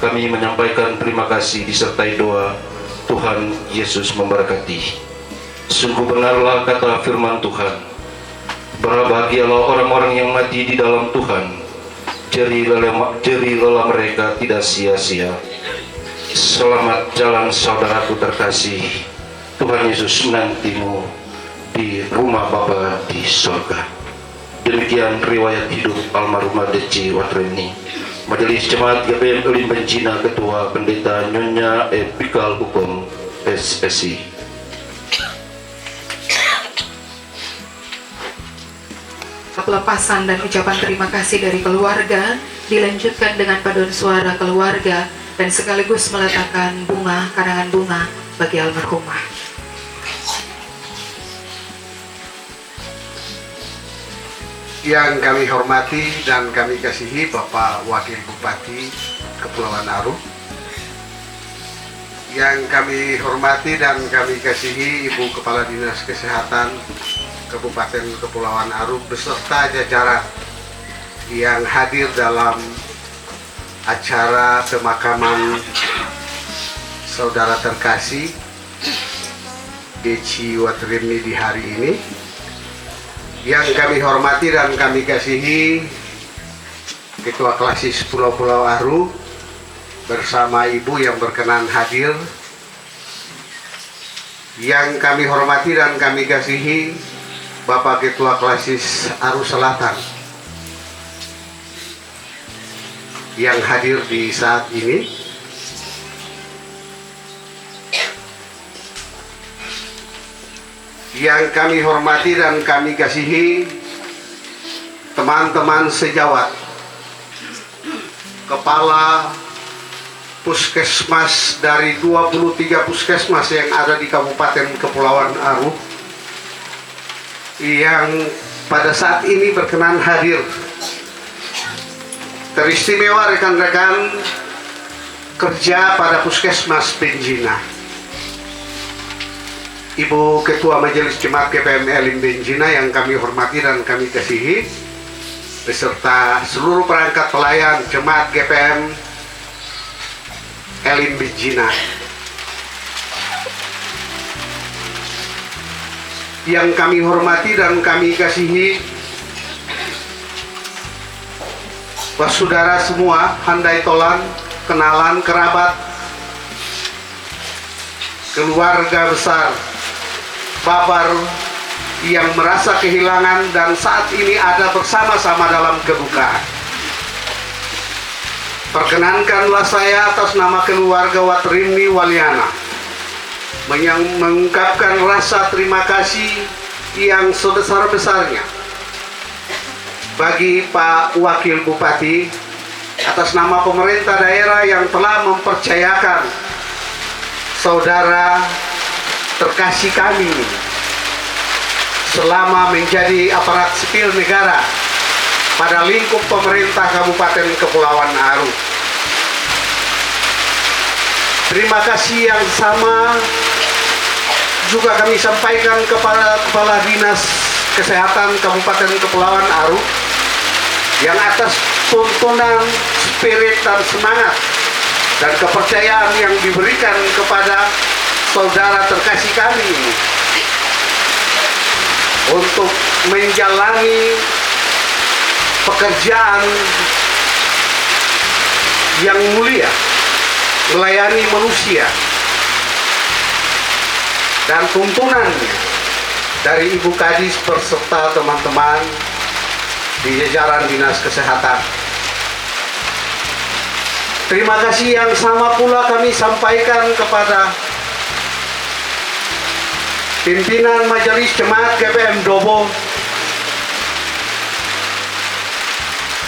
kami menyampaikan terima kasih disertai doa Tuhan Yesus memberkati. Sungguh benarlah kata firman Tuhan, berbahagialah orang-orang yang mati di dalam Tuhan, jeri lelah mereka tidak sia-sia. Selamat jalan saudaraku terkasih, Tuhan Yesus menantimu di rumah Bapa di surga. Demikian riwayat hidup almarhumah Deci Watreni. Majelis Jemaat GPM Elim Bencina, Ketua Pendeta Nyonya Epikal Hukum SSI. Pelepasan dan ucapan terima kasih dari keluarga dilanjutkan dengan paduan suara keluarga dan sekaligus meletakkan bunga, karangan bunga bagi almarhumah. Yang kami hormati dan kami kasihi Bapak Wakil Bupati Kepulauan Aru, yang kami hormati dan kami kasihi Ibu Kepala Dinas Kesehatan Kabupaten Kepulauan Aru beserta jajaran yang hadir dalam acara pemakaman saudara terkasih Deci Watreni di hari ini. Yang kami hormati dan kami kasihi Ketua Klasis Pulau-Pulau Aru bersama Ibu yang berkenan hadir. Yang kami hormati dan kami kasihi Bapak Ketua Klasis Aru Selatan yang hadir di saat ini. Yang kami hormati dan kami kasihi teman-teman sejawat, Kepala Puskesmas dari 23 puskesmas yang ada di Kabupaten Kepulauan Aru yang pada saat ini berkenan hadir. Teristimewa rekan-rekan kerja pada Puskesmas Bencina, Ibu Ketua Majelis Jemaat GPM Elim Bencina yang kami hormati dan kami kasihi, beserta seluruh perangkat pelayan Jemaat GPM Elim Bencina. Yang kami hormati dan kami kasihi saudara semua, handai tolan, kenalan, kerabat, keluarga besar Babar yang merasa kehilangan dan saat ini ada bersama-sama dalam kedukaan. Perkenankanlah saya atas nama keluarga Watreni Waliana mengungkapkan rasa terima kasih yang sebesar-besarnya bagi Pak Wakil Bupati atas nama pemerintah daerah yang telah mempercayakan saudara terkasih kami selama menjadi aparat sipil negara pada lingkup pemerintah Kabupaten Kepulauan Aru. Terima kasih yang sama juga kami sampaikan kepada Kepala Dinas Kesehatan Kabupaten Kepulauan Aru yang atas tuntunan, spirit dan semangat dan kepercayaan yang diberikan kepada saudara terkasih kami ini untuk menjalani pekerjaan yang mulia, melayani manusia, dan tuntunannya dari Ibu Kadis beserta teman-teman di jajaran Dinas Kesehatan. Terima kasih yang sama pula kami sampaikan kepada pimpinan Majelis Jemaat GBM Dobo,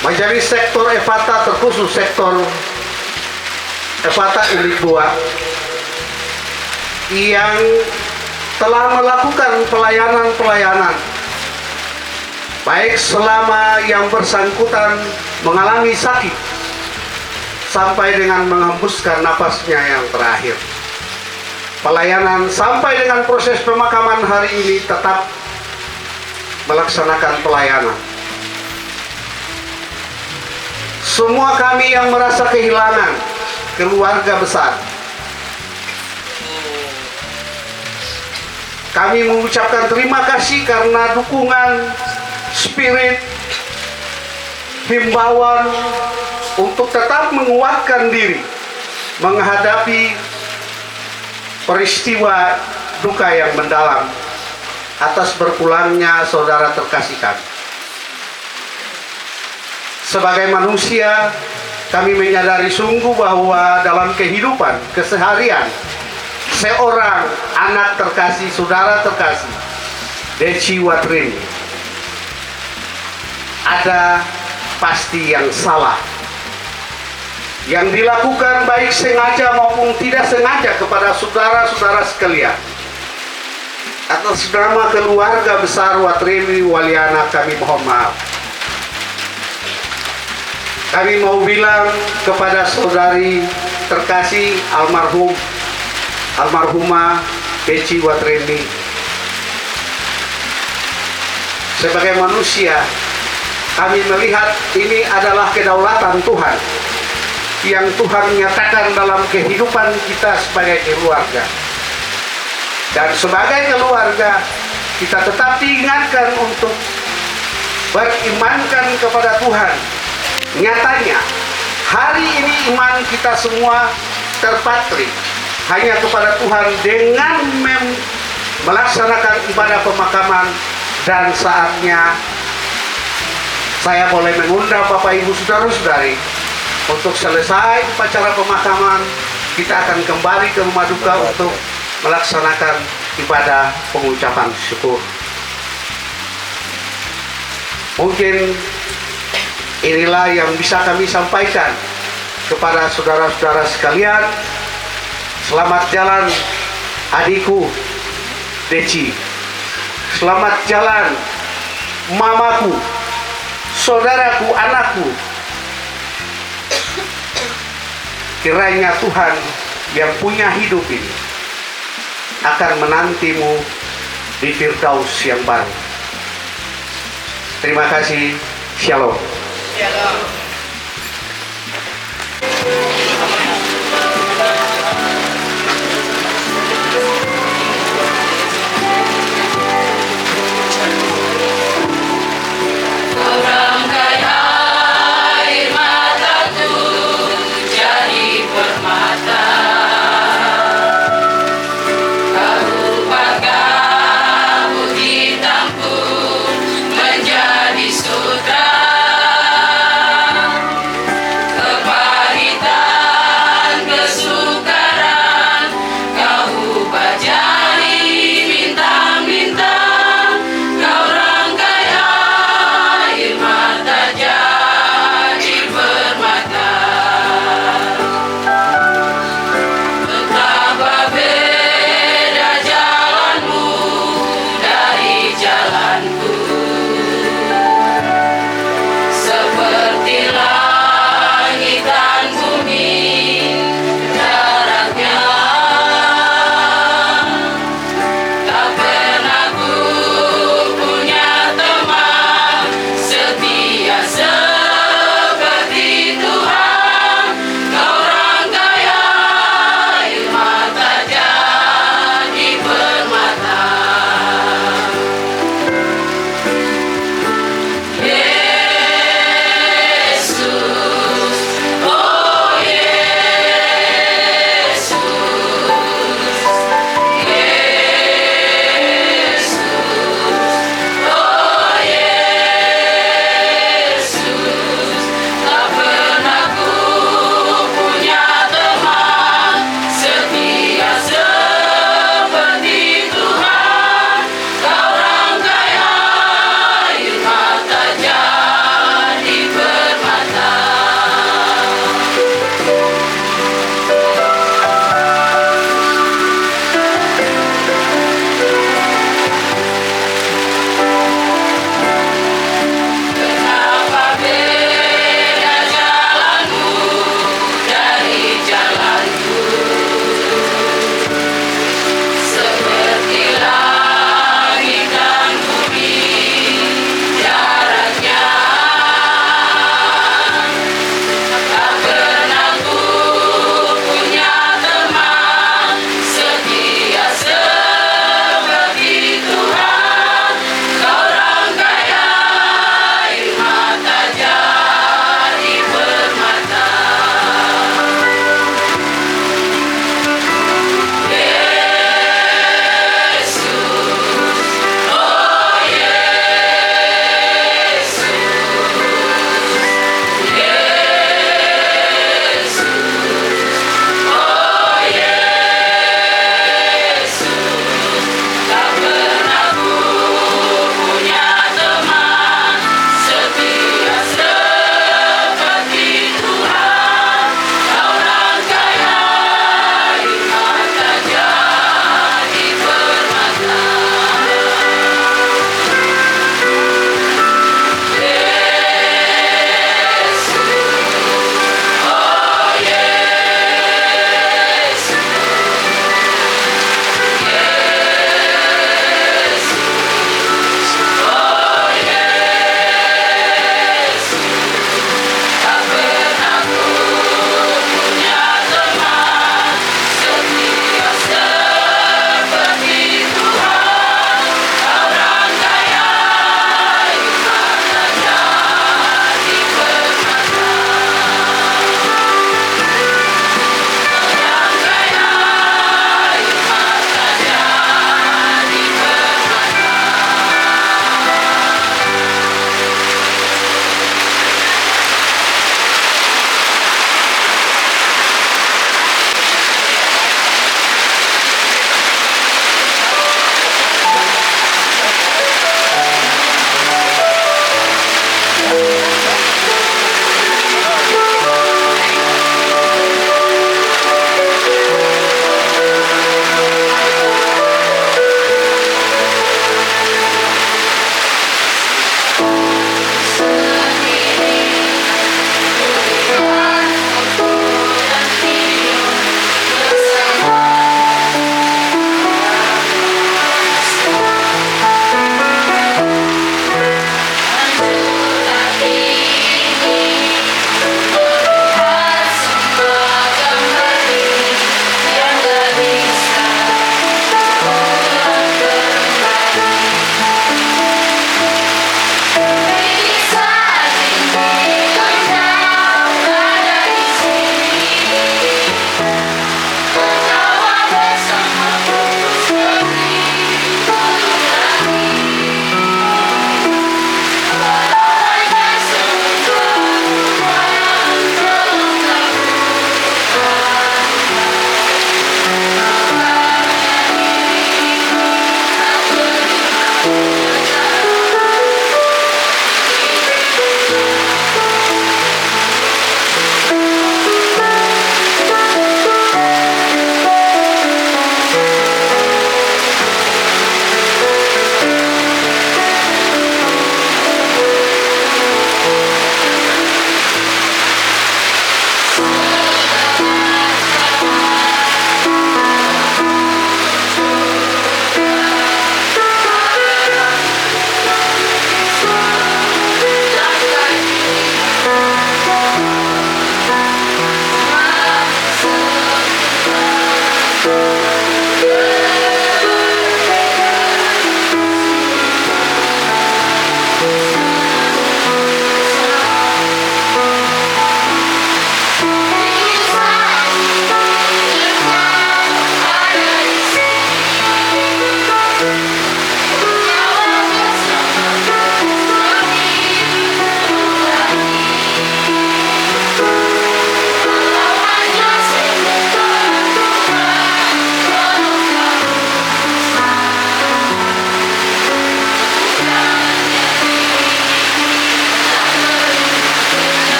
Majelis Sektor EFATA terkhusus Sektor EFATA Unit 2 yang telah melakukan pelayanan-pelayanan baik selama yang bersangkutan mengalami sakit sampai dengan menghembuskan napasnya yang terakhir. Pelayanan sampai dengan proses pemakaman hari ini tetap melaksanakan pelayanan. Semua kami yang merasa kehilangan keluarga besar, kami mengucapkan terima kasih karena dukungan, spirit, himbauan untuk tetap menguatkan diri menghadapi peristiwa duka yang mendalam atas berpulangnya saudara terkasih kami. Sebagai manusia, kami menyadari sungguh bahwa dalam kehidupan keseharian seorang anak terkasih, saudara terkasih, Deci Watrini, ada pasti yang salah, yang dilakukan baik sengaja maupun tidak sengaja kepada saudara-saudara sekalian. Atas nama keluarga besar Watrini Waliana kami mohon maaf. Kami mau bilang kepada saudari terkasih almarhumah Deci Watrini, sebagai manusia kami melihat ini adalah kedaulatan Tuhan yang Tuhan nyatakan dalam kehidupan kita sebagai keluarga. Dan sebagai keluarga kita tetap diingatkan untuk berimankan kepada Tuhan. Nyatanya hari ini iman kita semua terpatri hanya kepada Tuhan dengan melaksanakan ibadah pemakaman. Dan saatnya saya boleh mengundang Bapak Ibu Saudara-saudari untuk selesai upacara pemakaman, kita akan kembali ke rumah duka untuk melaksanakan ibadah pengucapan syukur. Mungkin inilah yang bisa kami sampaikan kepada saudara-saudara sekalian. Selamat jalan adikku Deci, selamat jalan mamaku, saudaraku, anakku. Kiranya Tuhan yang punya hidup ini akan menantimu di Firdaus yang baru. Terima kasih. Shalom. Menjadi sutra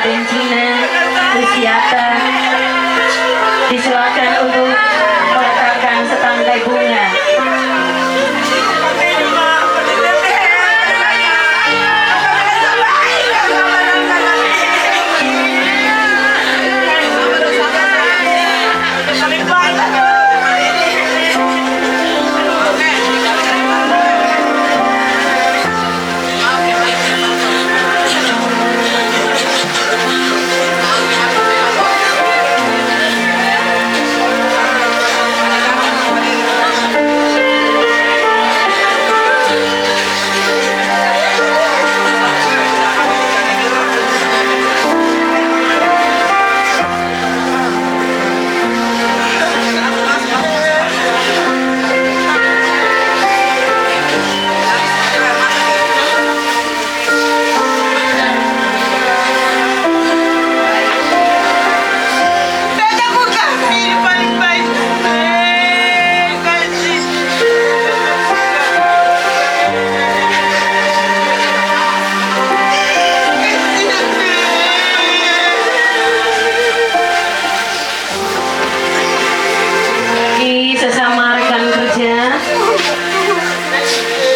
Benjina Rusiata disilakan untuk meletakkan setangkai bunga. Sesama rekan kerja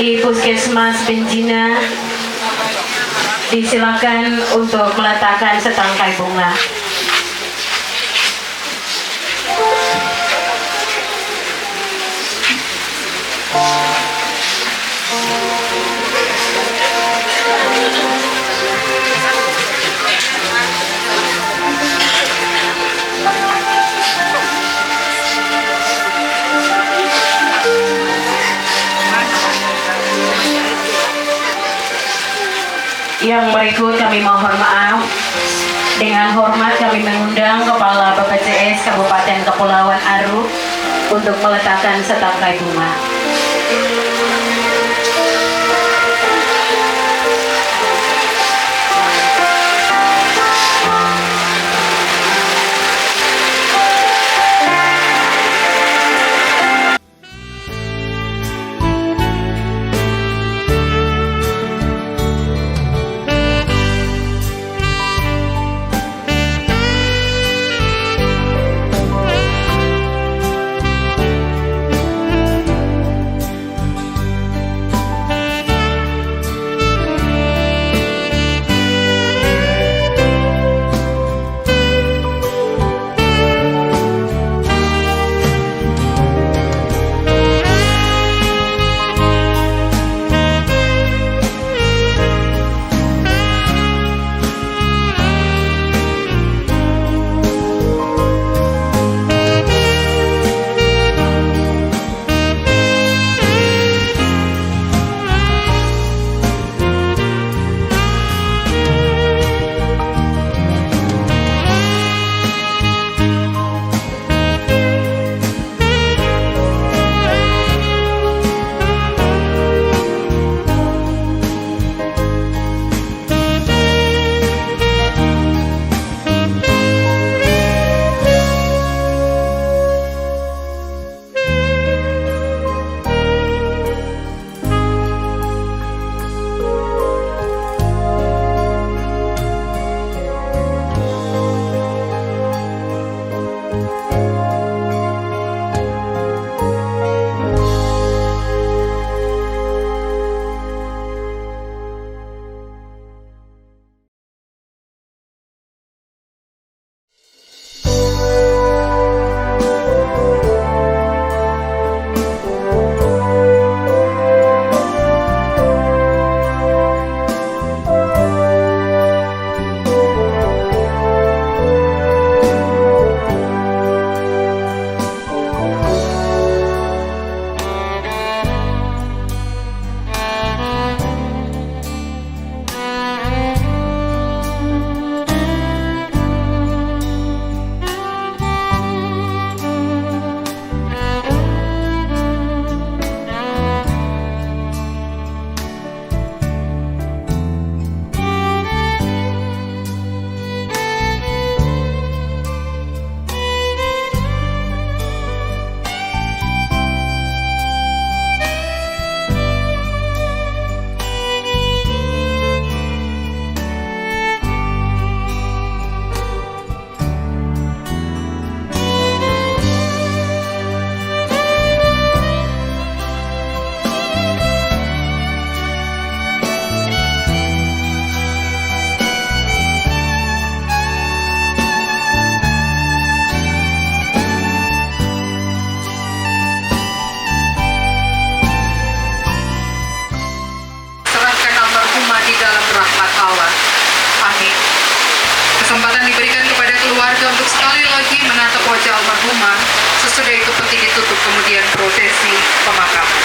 di Puskesmas Benjina disilakan untuk meletakkan setangkai bunga. Yang berikut kami mohon maaf. Dengan hormat kami mengundang Kepala BPJS Kabupaten Kepulauan Aru untuk meletakkan setangkai bunga. akan diberikan kepada keluarga untuk sekali lagi menatap wajah almarhumah. Sesudah itu peti ditutup, kemudian prosesi pemakaman.